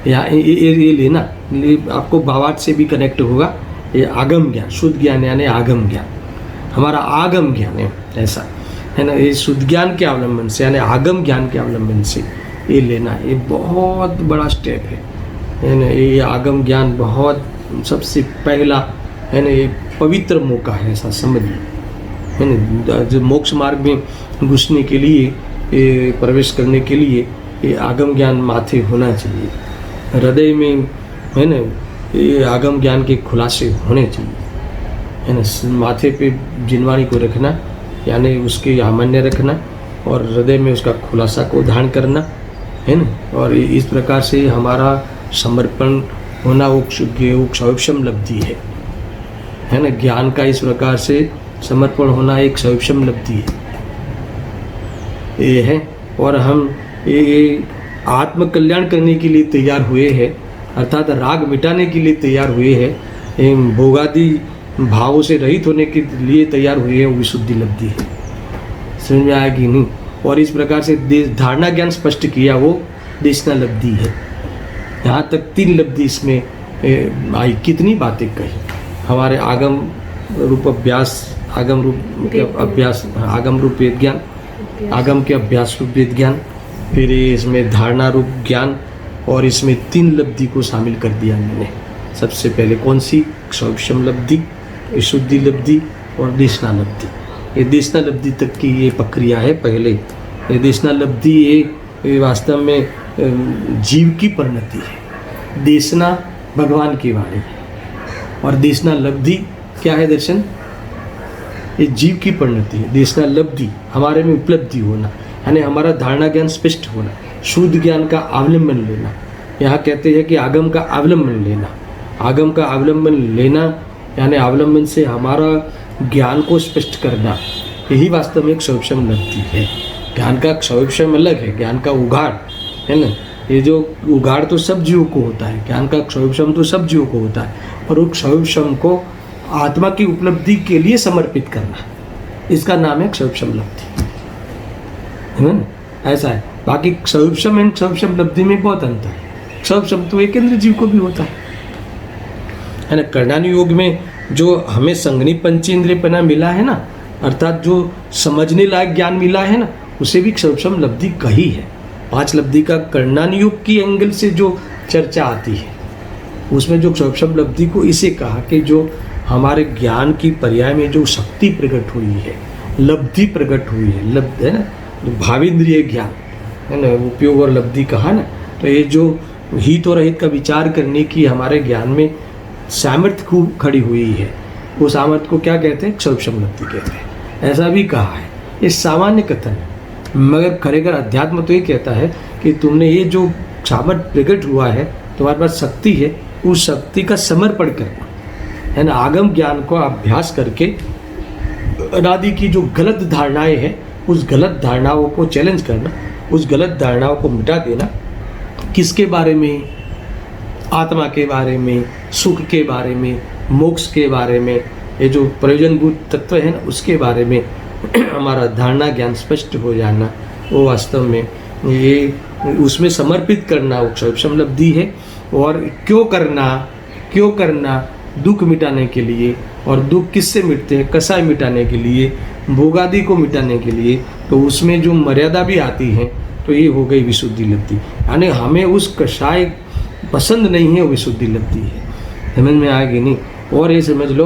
या ये लेना, आपको भावार्थ से भी कनेक्ट होगा। ये आगम ज्ञान, शुद्ध ज्ञान यानी आगम ज्ञान, हमारा आगम ज्ञान है, ऐसा है ना। ये शुद्ध ज्ञान के अवलंबन से यानी आगम ज्ञान के अवलंबन से ये लेना, ये बहुत बड़ा स्टेप है ना। ये आगम ज्ञान बहुत सबसे पहला, है ना, ये पवित्र मौका है, ऐसा समझिए, है ना। जो मोक्ष मार्ग में घुसने के लिए, प्रवेश करने के लिए ये आगम ज्ञान माथे होना चाहिए, हृदय में, है ना। ये आगम ज्ञान के खुलासे होने चाहिए, है ना। माथे पे जिनवाणी को रखना, यानी उसके सामान्य रखना, और हृदय में उसका खुलासा को धारण करना, है ना। और इस प्रकार से हमारा समर्पण होना वो क्षौक्षम लब्धि है ना। ज्ञान का इस प्रकार से समर्पण होना एक क्षौक्षम लब्धि है, ये है। और हम ये आत्म कल्याण करने के लिए तैयार हुए हैं, अर्थात राग मिटाने के लिए तैयार हुए हैं, भोगादि भावों से रहित होने के लिए तैयार हुए हैं, वो विशुद्धि लब्धि है। समझ में आया कि नहीं। और इस प्रकार से धारणा ज्ञान स्पष्ट किया, वो देशना लब्धि है। यहाँ तक 3 लब्धि इसमें आई। कितनी बातें कही, हमारे आगम रूप अभ्यास, आगम रूप अभ्यास, आगम रूप वेद ज्ञान, आगम के अभ्यास रूप वेद ज्ञान, फिर इसमें धारणा रूप ज्ञान, और इसमें 3 लब्धि को शामिल कर दिया मैंने। सबसे पहले कौन सी? क्षौक्षम लब्धि, विशुद्धि लब्धि और देशना लब्धि। ये देशना लब्धि तक की ये प्रक्रिया है। पहले ये देशना लब्धि ये वास्तव में जीव की परिणति है। देशना भगवान की वाणी है, और देशना लब्धि क्या है? दर्शन, ये जीव की परिणति है। देशना लब्धि हमारे में उपलब्धि होना, यानी हमारा धारणा ज्ञान स्पष्ट होना, शुद्ध ज्ञान का अवलंबन लेना। यहाँ कहते हैं कि आगम का अवलंबन लेना। आगम का अवलंबन लेना यानी अवलंबन से हमारा ज्ञान को स्पष्ट करना, यही वास्तव में एक क्षौक्षम लब्धि है। ज्ञान का क्षौक्षम अलग है, ज्ञान का उघाड़ है ना। ये जो उघाड़ तो सब जीवों को होता है, ज्ञान का क्षौक्षम तो सब जीवों को होता है, और उस क्षौक्षम को आत्मा की उपलब्धि के लिए समर्पित करना, इसका नाम है क्षौक्षम लब्धि, है ना। ऐसा है। बाकी क्षौक्षम एंड क्षौक्षम लब्धि में बहुत अंतर है। क्षौक्षम तो एक इंद्र जीव को भी होता है ना। कर्णानु योग में जो हमें संगनी पंचेंद्रियपना मिला है ना, अर्थात जो समझने लायक ज्ञान मिला है ना, उसे भी क्षौक्षम लब्धि कही है। 5 लब्धि का कर्णानु योग की एंगल से जो चर्चा आती है, उसमें जो क्षौक्षम लब्धि को इसे कहा कि जो हमारे ज्ञान की पर्याय में जो शक्ति प्रकट हुई है, लब्धि प्रकट हुई है, लब्ध है ना, भावेंद्रिय ज्ञान है ना, उपयोग और लब्धि कहा ना। तो ये जो हित और अहित का विचार करने की हमारे ज्ञान में सामर्थ्य खूब खड़ी हुई है, वो सामर्थ्य को क्या कहते हैं? क्षौक्षम लब्धि कहते हैं। ऐसा भी कहा है, ये सामान्य कथन है, मगर खरेखर अध्यात्म तो ये कहता है कि तुमने ये जो सामर्थ्य प्रकट हुआ है, तुम्हारे पास शक्ति है, उस शक्ति का समर्पण करना है ना। आगम ज्ञान को अभ्यास करके अनादि की जो गलत धारणाएं हैं, उस गलत धारणाओं को चैलेंज करना, उस गलत धारणाओं को मिटा देना। किसके बारे में? आत्मा के बारे में, सुख के बारे में, मोक्ष के बारे में, ये जो प्रयोजनभूत तत्व है ना, उसके बारे में हमारा धारणा ज्ञान स्पष्ट हो जाना, वो वास्तव में ये उसमें समर्पित करना वो क्षौक्षम लब्धि है। और क्यों करना? दुख मिटाने के लिए। और दुख किससे मिटते हैं? कसाय मिटाने के लिए, भोगादि को मिटाने के लिए। तो उसमें जो मर्यादा भी आती है, तो ये हो गई विशुद्धि लब्धि। यानी हमें उस कषाय पसंद नहीं है, वो विशुद्धि लब्धि है। समझ में आएगी नहीं। और ये समझ लो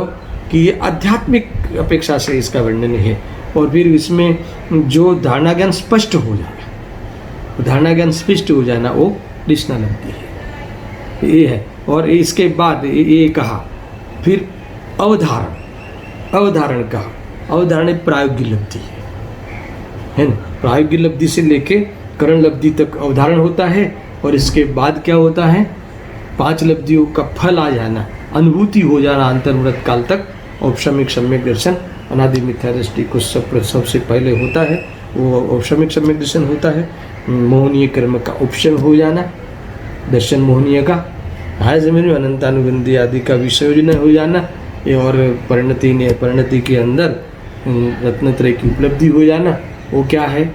कि ये आध्यात्मिक अपेक्षा से इसका वर्णन है। और फिर इसमें जो धारणा ज्ञान स्पष्ट हो जाना, धारणा ज्ञान स्पष्ट हो जाना, वो देशना लब्धि है, ये है। और इसके बाद ये कहा फिर अवधारण कहा। अवधारण प्रायोगिक लब्धि है ना। प्रायोगिक लब्धि से लेके करण लब्धि तक अवधारण होता है, और इसके बाद क्या होता है? 5 लब्धियों का फल आ जाना, अनुभूति हो जाना अंतर्मृत काल तक। औपशमिक सम्यक दर्शन, अनादि मिथ्या दृष्टि को सबसे पहले होता है, वो औपशमिक सम्यक दर्शन होता है। मोहनीय कर्म का उपशन हो जाना, दर्शन मोहनीय का हाय जमीन में अनंतानुबंधी आदि का विसर्जन हो जाना, ये और परिणति के अंदर रत्नत्रय की उपलब्धि हो जाना, वो क्या है?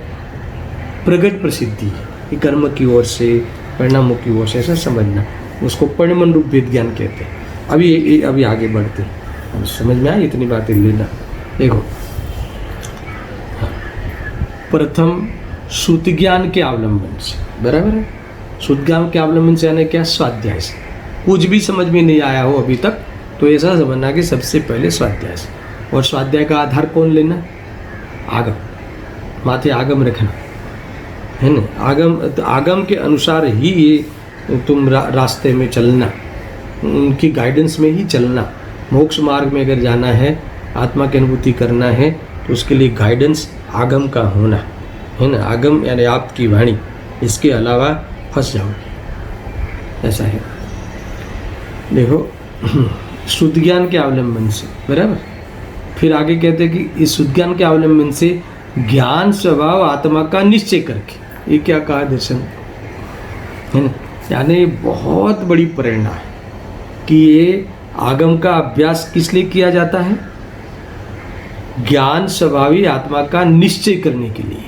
प्रगट प्रसिद्धि है। कर्म की ओर से, परिणामों की ओर से, ऐसा समझना, उसको परिणमन रूप वेद ज्ञान कहते हैं। अभी आगे बढ़ते हैं, समझ में आई इतनी बातें लेना। देखो, प्रथम श्रुति ज्ञान के अवलंबन से, बराबर है। श्रुति ज्ञान के अवलंबन से यानी क्या? स्वाध्याय से। कुछ भी समझ में नहीं आया हो अभी तक, तो ऐसा समझना कि सबसे पहले स्वाध्याय से। और स्वाध्याय का आधार कौन लेना? आगम, माथे आगम रखना है ना। आगम के अनुसार ही ये तुम रास्ते में चलना, उनकी गाइडेंस में ही चलना, मोक्ष मार्ग में अगर जाना है, आत्मा की अनुभूति करना है, तो उसके लिए गाइडेंस आगम का होना है ना। आगम यानी आपकी वाणी, इसके अलावा फंस जाओगे, ऐसा है। देखो शुद्ध ज्ञान के अवलंबन से, बराबर। फिर आगे कहते हैं कि इस शुद्ध ज्ञान के अवलंबन से ज्ञान स्वभाव आत्मा का निश्चय करके, ये क्या कहा दर्शन है ना, यानी बहुत बड़ी प्रेरणा है कि ये आगम का अभ्यास किस लिए किया जाता है? ज्ञान स्वभावी आत्मा का निश्चय करने के लिए,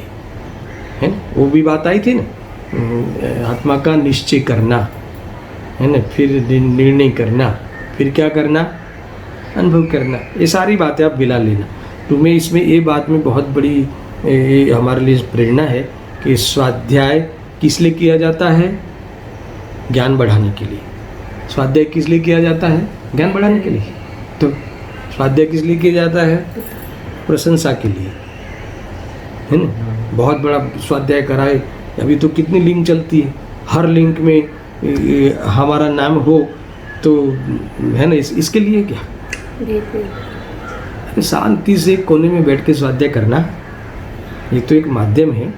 है ना। वो भी बात आई थी ना, आत्मा का निश्चय करना, है ना, फिर निर्णय करना, फिर क्या करना? अनुभव करना। ये सारी बातें आप गिला लेना। तो मैं इसमें ये बात में बहुत बड़ी हमारे लिए प्रेरणा है कि स्वाध्याय किस लिए किया जाता है? ज्ञान बढ़ाने के लिए। स्वाध्याय किस लिए किया जाता है? ज्ञान बढ़ाने के लिए। तो स्वाध्याय किस लिए किया जाता है? प्रशंसा के लिए, है ना। बहुत बड़ा स्वाध्याय कराए, अभी तो कितनी लिंक चलती है, हर लिंक में हमारा नाम हो तो, है ना, इसके लिए क्या? शांति से कोने में बैठ के स्वाध्याय करना, ये तो एक माध्यम है।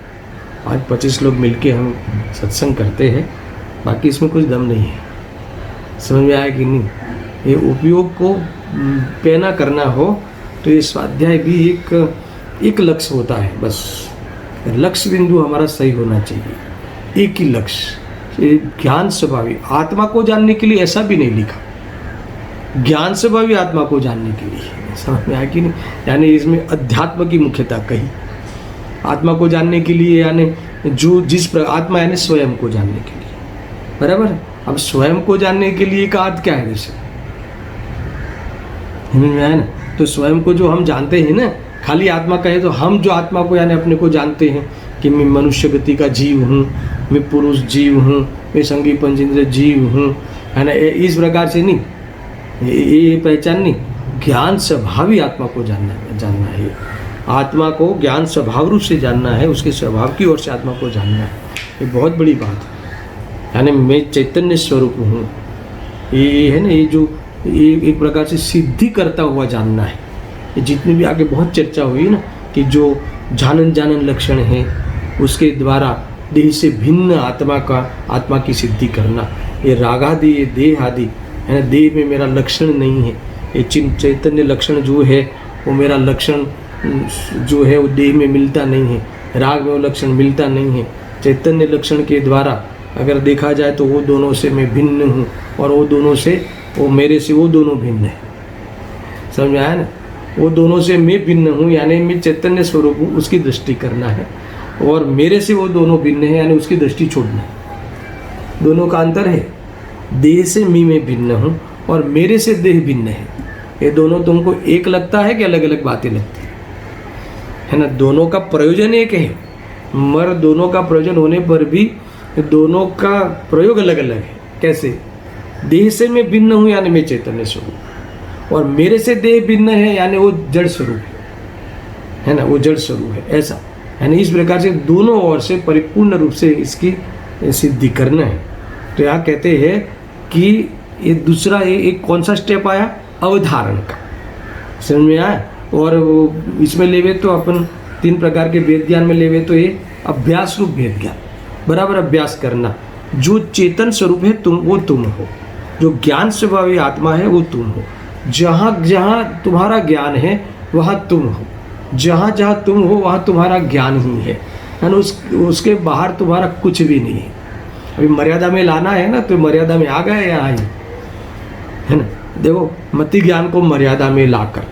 आज 25 लोग मिलके हम सत्संग करते हैं, बाकी इसमें कुछ दम नहीं है। समझ में आया कि नहीं? ये उपयोग को पैना करना हो तो ये स्वाध्याय भी एक लक्ष्य होता है। बस लक्ष्य बिंदु हमारा सही होना चाहिए, एक ही लक्ष्य। ज्ञान स्वभावी आत्मा को जानने के लिए ऐसा भी नहीं लिखा, ज्ञान स्वभावी आत्मा को जानने के लिए। समझ में आया कि नहीं? यानी इसमें अध्यात्म की मुख्यता कही, आत्मा को जानने के लिए, यानी जो आत्मा यानी स्वयं को जानने के लिए, बराबर। अब स्वयं को जानने के लिए का अर्थ क्या है? जैसे समझ में आया ना। तो स्वयं को जो हम जानते हैं ना, खाली आत्मा कहे तो हम जो आत्मा को यानी अपने को जानते हैं कि मैं मनुष्य गति का जीव हूँ, मैं पुरुष जीव हूँ, मैं संगी पंचेंद्रिय जीव हूँ, है ना, इस प्रकार से नहीं, ये पहचान नहीं। ज्ञान स्वभावी आत्मा को जानना है। आत्मा को ज्ञान स्वभाव रूप से जानना है, उसके स्वभाव की ओर से आत्मा को जानना है। ये बहुत बड़ी बात है। यानी मैं चैतन्य स्वरूप हूँ, ये है ना, ये जो ये एक प्रकार से सिद्धि करता हुआ जानना है। ये जितनी भी आगे बहुत चर्चा हुई ना कि जो जानन लक्षण है, उसके द्वारा देह से भिन्न आत्मा की सिद्धि करना। ये रागादि, ये देह आदि, है ना, देह में मेरा लक्षण नहीं है। ये चैतन्य लक्षण जो है वो मेरा लक्षण जो है वो देह में मिलता नहीं है, राग में वो लक्षण मिलता नहीं है। चैतन्य लक्षण के द्वारा अगर देखा जाए तो वो दोनों से मैं भिन्न हूँ, और वो दोनों से, वो मेरे से वो दोनों भिन्न है। समझ में आया ना? वो दोनों से मैं भिन्न हूँ, यानी मैं चैतन्य स्वरूप हूँ, उसकी दृष्टि करना है। और मेरे से वो दोनों भिन्न है, यानी उसकी दृष्टि छोड़ना है। दोनों का अंतर है, देह से मैं भिन्न हूँ और मेरे से देह भिन्न है। ये दोनों तुमको एक लगता है कि अलग अलग बातें लगती है ना? दोनों का प्रयोजन एक है, मगर दोनों का प्रयोजन होने पर भी दोनों का प्रयोग अलग अलग है। कैसे? देह से मैं भिन्न हूँ यानी मैं चैतन्य स्वरूप, और मेरे से देह भिन्न है यानी वो जड़ स्वरूप है ना, वो जड़ स्वरूप है। ऐसा यानी इस प्रकार से दोनों ओर से परिपूर्ण रूप से इसकी सिद्धि करना है। तो यहाँ कहते हैं कि ये दूसरा एक कौन सा स्टेप आया? अवधारण का। समझ में आया? और इसमें लेवे तो अपन 3 प्रकार के वेद ज्ञान में लेवे तो ये अभ्यास रूप वेद ज्ञान, बराबर अभ्यास करना। जो चेतन स्वरूप है तुम, वो तुम हो। जो ज्ञान स्वभावी आत्मा है वो तुम हो। जहाँ जहाँ तुम्हारा ज्ञान है वहाँ तुम हो, जहाँ जहाँ तुम हो वहाँ तुम्हारा ज्ञान ही है ना। उसके बाहर तुम्हारा कुछ भी नहीं है। अभी मर्यादा में लाना है ना, तो मर्यादा में आ गए यहाँ ही, है ना। देखो मति ज्ञान को मर्यादा में लाकर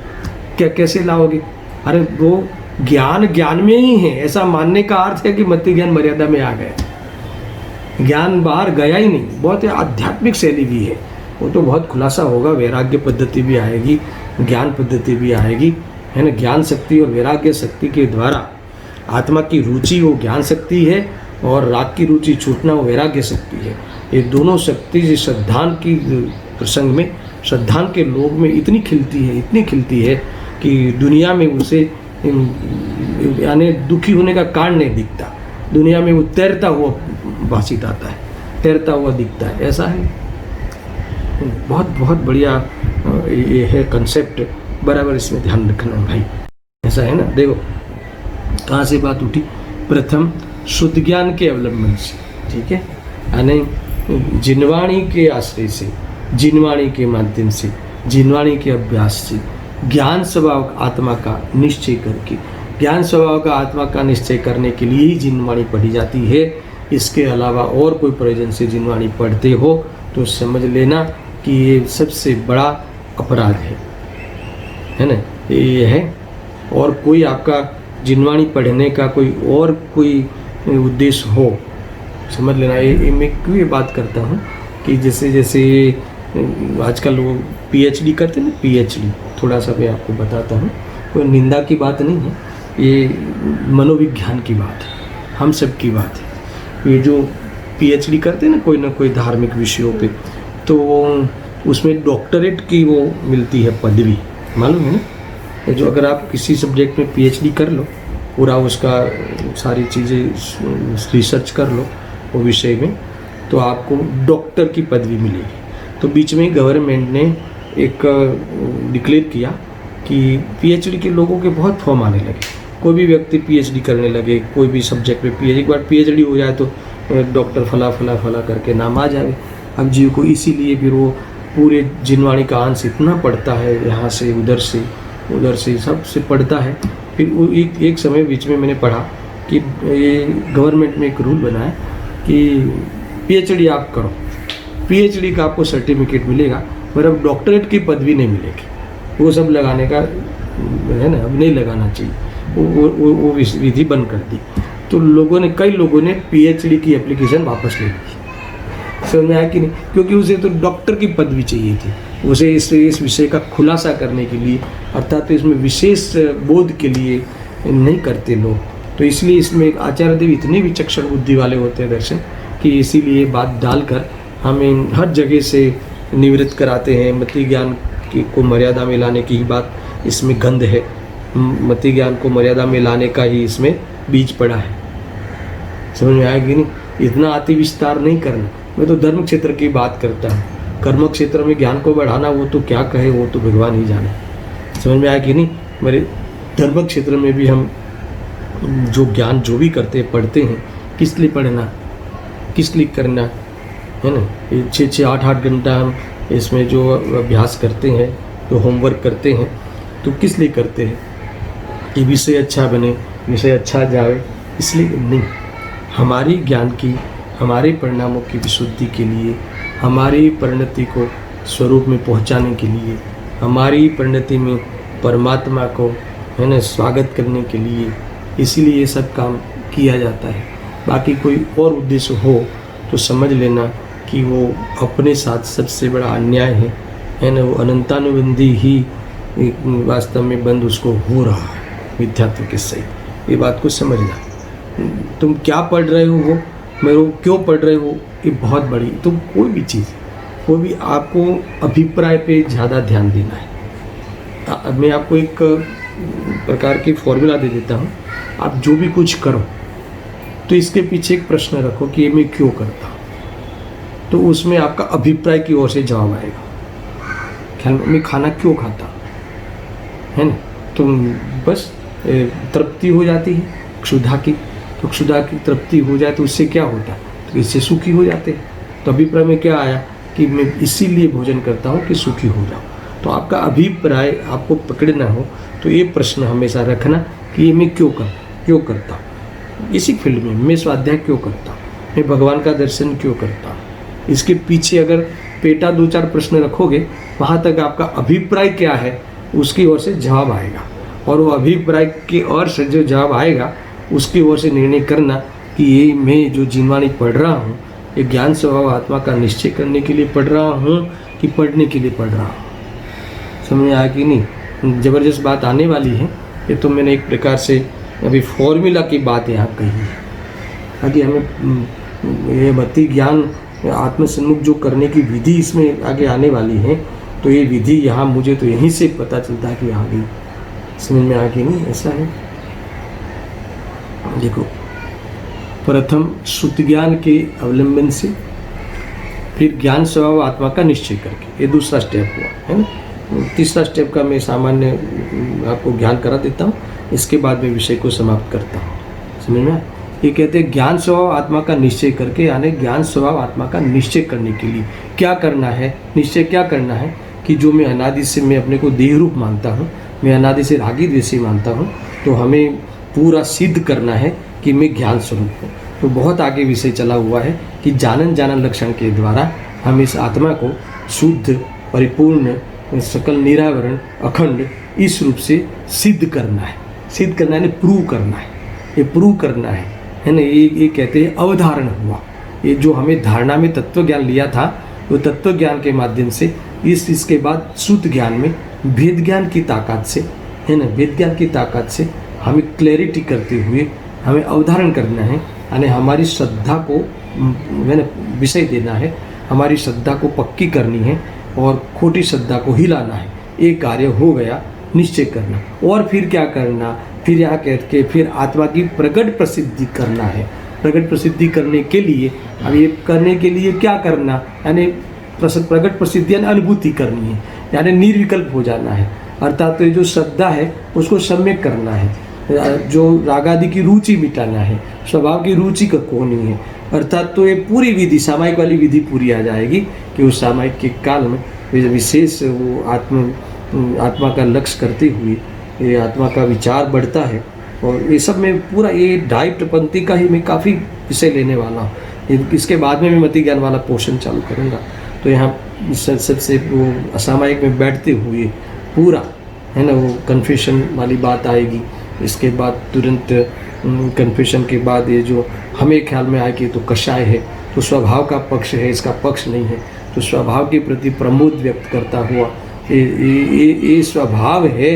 क्या कैसे लाओगे? अरे वो ज्ञान में ही है, ऐसा मानने का अर्थ है कि मति ज्ञान मर्यादा में आ गया, ज्ञान बाहर गया ही नहीं। बहुत आध्यात्मिक शैली भी है, वो तो बहुत खुलासा होगा। वैराग्य पद्धति भी आएगी, ज्ञान पद्धति भी आएगी, है ना। ज्ञान शक्ति और वैराग्य शक्ति के द्वारा आत्मा की रुचि वो ज्ञान शक्ति है, और राग की रुचि छूटना वो वैराग्य शक्ति है। ये दोनों शक्ति श्रद्धान की प्रसंग में, श्रद्धान के लोग में इतनी खिलती है कि दुनिया में उसे यानी दुखी होने का कारण नहीं दिखता। दुनिया में वो तैरता हुआ भाषित आता है, तैरता हुआ दिखता है। ऐसा है, बहुत बहुत बढ़िया ये है कंसेप्ट, बराबर इसमें ध्यान रखना भाई। ऐसा है ना, देखो कहाँ से बात उठी, प्रथम शुद्ध ज्ञान के अवलंबन से, ठीक है, यानी जिनवाणी के आश्रय से, जिनवाणी के माध्यम से, जिनवाणी के अभ्यास से ज्ञान स्वभाव आत्मा का निश्चय करके, ज्ञान स्वभाव का आत्मा का निश्चय करने के लिए ही जिनवाणी पढ़ी जाती है। इसके अलावा और कोई प्रयोजन से जिनवाणी पढ़ते हो तो समझ लेना कि ये सबसे बड़ा अपराध है ना, ये है। और कोई आपका जिनवाणी पढ़ने का कोई उद्देश्य हो, समझ लेना। ये मैं क्यों ये बात करता हूँ कि जैसे आजकल लोग पीएचडी करते हैं ना, पीएचडी, थोड़ा सा मैं आपको बताता हूँ, कोई निंदा की बात नहीं है, ये मनोविज्ञान की बात है, हम सब की बात है। ये जो पीएचडी करते हैं ना कोई धार्मिक विषयों पे, तो उसमें डॉक्टरेट की वो मिलती है पदवी, मालूम है ना। जो अगर आप किसी सब्जेक्ट में पीएचडी कर लो, पूरा उसका सारी चीज़ें रिसर्च कर लो वो विषय में, तो आपको डॉक्टर की पदवी मिलेगी। तो बीच में गवर्नमेंट ने एक डिक्लेयर किया कि पीएचडी के लोगों के बहुत फॉर्म आने लगे, कोई भी व्यक्ति पीएचडी करने लगे, कोई भी सब्जेक्ट में पीएचडी, एक बार पीएचडी हो जाए तो डॉक्टर फला फला फला करके नाम आ जाए। अब जीव को इसीलिए फिर वो पूरे जिनवाणी का अंश इतना पढ़ता है, यहाँ से उधर से सबसे पढ़ता है। फिर वो एक समय बीच में मैंने पढ़ा कि ये गवर्नमेंट में एक रूल बनाया कि पीएचडी आप करो, पीएचडी का आपको सर्टिफिकेट मिलेगा, पर अब डॉक्टरेट की पदवी नहीं मिलेगी। वो सब लगाने का है ना, अब नहीं लगाना चाहिए, वो विधि बंद कर दी। तो कई लोगों ने पीएचडी की एप्लीकेशन वापस ले ली। समझ में आया कि नहीं, क्योंकि उसे तो डॉक्टर की पदवी चाहिए थी, उसे इस विषय का खुलासा करने के लिए, अर्थात तो इसमें विशेष बोध के लिए नहीं करते लोग। तो इसलिए इसमें आचार्य देव इतने विचक्षण बुद्धि वाले होते हैं दर्शन, कि इसीलिए बात डालकर हमें हर जगह से निवृत्त कराते हैं। मति ज्ञान को मर्यादा में लाने की ही बात इसमें गंध है, मति ज्ञान को मर्यादा में लाने का ही इसमें बीज पड़ा है। समझ में आया कि नहीं, इतना अति विस्तार नहीं करना। मैं तो धर्म क्षेत्र की बात करता हूँ, कर्म क्षेत्र में ज्ञान को बढ़ाना वो तो क्या कहे, वो तो भगवान ही जाने। समझ में आया कि नहीं, मेरे धर्म क्षेत्र में भी हम जो ज्ञान जो भी करते हैं, पढ़ते हैं, किस लिए पढ़ना, किस लिए करना है ना। 6-8 घंटा हम इसमें जो अभ्यास करते हैं, जो होमवर्क करते हैं, तो किस लिए करते हैं कि विषय अच्छा बने, विषय अच्छा जाए, इसलिए नहीं। हमारी ज्ञान की, हमारे परिणामों की विशुद्धि के लिए, हमारी परिणति को स्वरूप में पहुंचाने के लिए, हमारी परिणति में परमात्मा को है ना स्वागत करने के लिए, इसीलिए ये सब काम किया जाता है। बाकी कोई और उद्देश्य हो तो समझ लेना कि वो अपने साथ सबसे बड़ा अन्याय है ना। वो अनंतानुबंधी ही वास्तव में बंद उसको हो रहा है मिथ्यात्व के सहित। ये बात को समझना। तुम क्या पढ़ रहे हो, वो मेरे को क्यों पढ़ रहे हो, ये बहुत बड़ी, तुम कोई भी चीज़, कोई भी आपको अभिप्राय पे ज़्यादा ध्यान देना है। मैं आपको एक प्रकार की फॉर्मूला दे देता हूँ। आप जो भी कुछ करो तो इसके पीछे एक प्रश्न रखो कि ये मैं क्यों करता हूँ, तो उसमें आपका अभिप्राय की ओर से जवाब आएगा। ख्याल में, मैं खाना क्यों खाता हूँ, है ना, तो बस तृप्ति हो जाती है क्षुधा की, तो क्षुधा की तृप्ति हो जाए तो उससे क्या होता है, तो इससे सुखी हो जाते हैं। तो अभिप्राय में क्या आया कि मैं इसीलिए भोजन करता हूँ कि सुखी हो जाऊँ। तो आपका अभिप्राय आपको पकड़ना हो तो ये प्रश्न हमेशा रखना कि ये मैं क्यों करता हूँ, इसी फील्ड में मैं स्वाध्याय क्यों करता हूँ, मैं भगवान का दर्शन क्यों करता हूँ। इसके पीछे अगर पेटा 2-4 प्रश्न रखोगे, वहाँ तक आपका अभिप्राय क्या है उसकी ओर से जवाब आएगा, और वो अभिप्राय की ओर से जो जवाब आएगा उसकी ओर से निर्णय करना कि ये मैं जो जिनवाणी पढ़ रहा हूँ, ये ज्ञान स्वभाव आत्मा का निश्चय करने के लिए पढ़ रहा हूँ कि पढ़ने के लिए पढ़ रहा हूँ। समझ में आया कि नहीं। ज़बरदस्त बात आने वाली है। ये तो मैंने एक प्रकार से अभी फॉर्मूला की बात यहाँ कही है। आगे हमें ये मति ज्ञान आत्मसन्मुख जो करने की विधि इसमें आगे आने वाली है, तो ये विधि यहाँ मुझे तो यहीं से पता चलता है कि आ गई, समझ में आ गई नहीं। ऐसा है, देखो, प्रथम शुद्ध ज्ञान के अवलंबन से, फिर ज्ञान स्वभाव आत्मा का निश्चय करके, ये दूसरा स्टेप हुआ है ना। तीसरा स्टेप का मैं सामान्य आपको ज्ञान करा देता हूँ, इसके बाद मैं विषय को समाप्त करता हूँ। समझ में? ये कहते हैं ज्ञान स्वभाव आत्मा का निश्चय करके, यानी ज्ञान स्वभाव आत्मा का निश्चय करने के लिए क्या करना है? निश्चय क्या करना है कि जो मैं अनादि से मैं अपने को देह रूप मानता हूँ, मैं अनादि से रागी द्वेषी मानता हूँ, तो हमें पूरा सिद्ध करना है कि मैं ज्ञान स्वरूप हूँ। तो बहुत आगे विषय चला हुआ है कि जानन लक्षण के द्वारा हम इस आत्मा को शुद्ध, परिपूर्ण, सकल निरावरण, अखंड इस रूप से सिद्ध करना है। सिद्ध करना है, प्रूव करना है, ये प्रूव करना है ना। ये कहते हैं अवधारण हुआ। ये जो हमें धारणा में तत्व ज्ञान लिया था, वो तत्व ज्ञान के माध्यम से इसके बाद शुद्ध ज्ञान में भेद ज्ञान की ताकत से, है ना, भेद ज्ञान की ताकत से हमें क्लैरिटी करते हुए हमें अवधारण करना है, यानी हमारी श्रद्धा को विषय देना है, हमारी श्रद्धा को पक्की करनी है और खोटी श्रद्धा को हिलाना है। एक कार्य हो गया, निश्चय करना। और फिर क्या करना? फिर यहाँ कह के फिर आत्मा की प्रकट प्रसिद्धि करना है। प्रकट प्रसिद्धि करने के लिए, अब ये करने के लिए क्या करना, यानी प्रकट प्रसिद्धि यानी अनुभूति करनी है, यानी निर्विकल्प हो जाना है। अर्थात तो ये जो श्रद्धा है उसको सम्यक करना है, जो रागादि की रुचि मिटाना है, स्वभाव की रुचि का खोनी है। अर्थात तो ये पूरी विधि, सामायिक वाली विधि पूरी आ जाएगी कि उस सामायिक के काल में विशेष वो आत्मा का लक्ष्य करते हुए ये आत्मा का विचार बढ़ता है। और ये सब में पूरा ये डाइट पंक्ति का ही मैं काफ़ी विषय लेने वाला हूँ। इसके बाद में मैं मति ज्ञान वाला पोर्शन चालू करूँगा। तो यहाँ सबसे वो असामायिक में बैठते हुए पूरा, है ना, वो कन्फेशन वाली बात आएगी। इसके बाद तुरंत कन्फेशन के बाद ये जो हमें ख्याल में आए कि तो कषाय है, तो स्वभाव का पक्ष है, इसका पक्ष नहीं है, तो स्वभाव के प्रति प्रमोद व्यक्त करता हुआ ये स्वभाव है,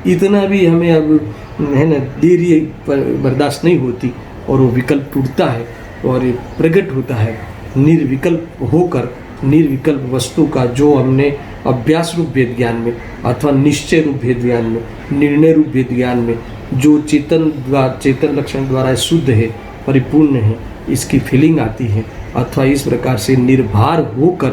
इतना भी हमें अब, है ना, देरी बर्दाश्त नहीं होती और वो विकल्प टूटता है और ये प्रकट होता है निर्विकल्प होकर। निर्विकल्प वस्तु का जो हमने अभ्यास रूप भेद ज्ञान में अथवा निश्चय रूप भेद ज्ञान में, निर्णय रूप भेद ज्ञान में जो चेतन लक्षण द्वारा शुद्ध है, परिपूर्ण है, इसकी फीलिंग आती है, अथवा इस प्रकार से निर्भर होकर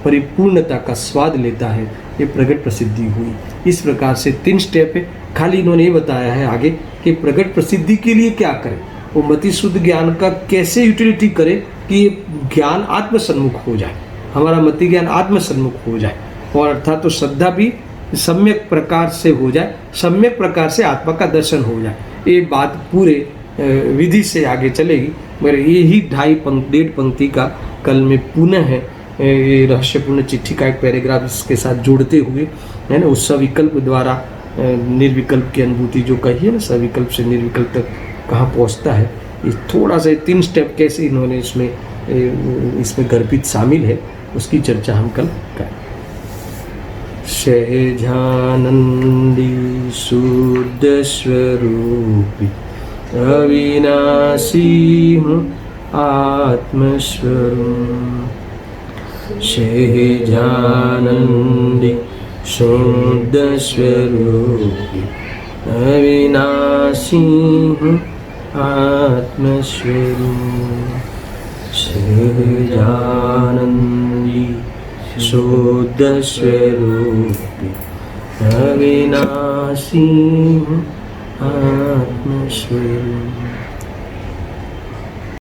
परिपूर्णता का स्वाद लेता है, ये प्रकट प्रसिद्धि हुई। इस प्रकार से 3 स्टेप है। खाली इन्होंने ये बताया है आगे कि प्रकट प्रसिद्धि के लिए क्या करें, वो मति शुद्ध ज्ञान का कैसे यूटिलिटी करें कि ये ज्ञान आत्मसन्मुख हो जाए, हमारा मति ज्ञान आत्मसन्मुख हो जाए, और अर्थात तो श्रद्धा भी सम्यक प्रकार से हो जाए, सम्यक प्रकार से आत्मा का दर्शन हो जाए। ये बात पूरे विधि से आगे चलेगी। मेरे यही 1.5 पंक्ति का कल में पुनः है ये रहस्यपूर्ण चिट्ठी का एक पैराग्राफ इसके साथ जोड़ते हुए, है ना, उस सविकल्प द्वारा निर्विकल्प की अनुभूति जो कही है ना, सविकल्प से निर्विकल्प तक कहाँ पहुँचता है, ये थोड़ा सा 3 स्टेप कैसे इन्होंने इसमें गर्भित शामिल है, उसकी चर्चा हम कल करें। सहजानंदी शुद्ध स्वरूपी अविनाशी हूँ आत्मस्वरूप। सहजानंदी शुद्ध स्वरूपी अविनाशी हूँ आत्मस्वरूप। सहजानंदी शुद्ध स्वरूपी अविनाशी हूँ आत्मस्वरूप।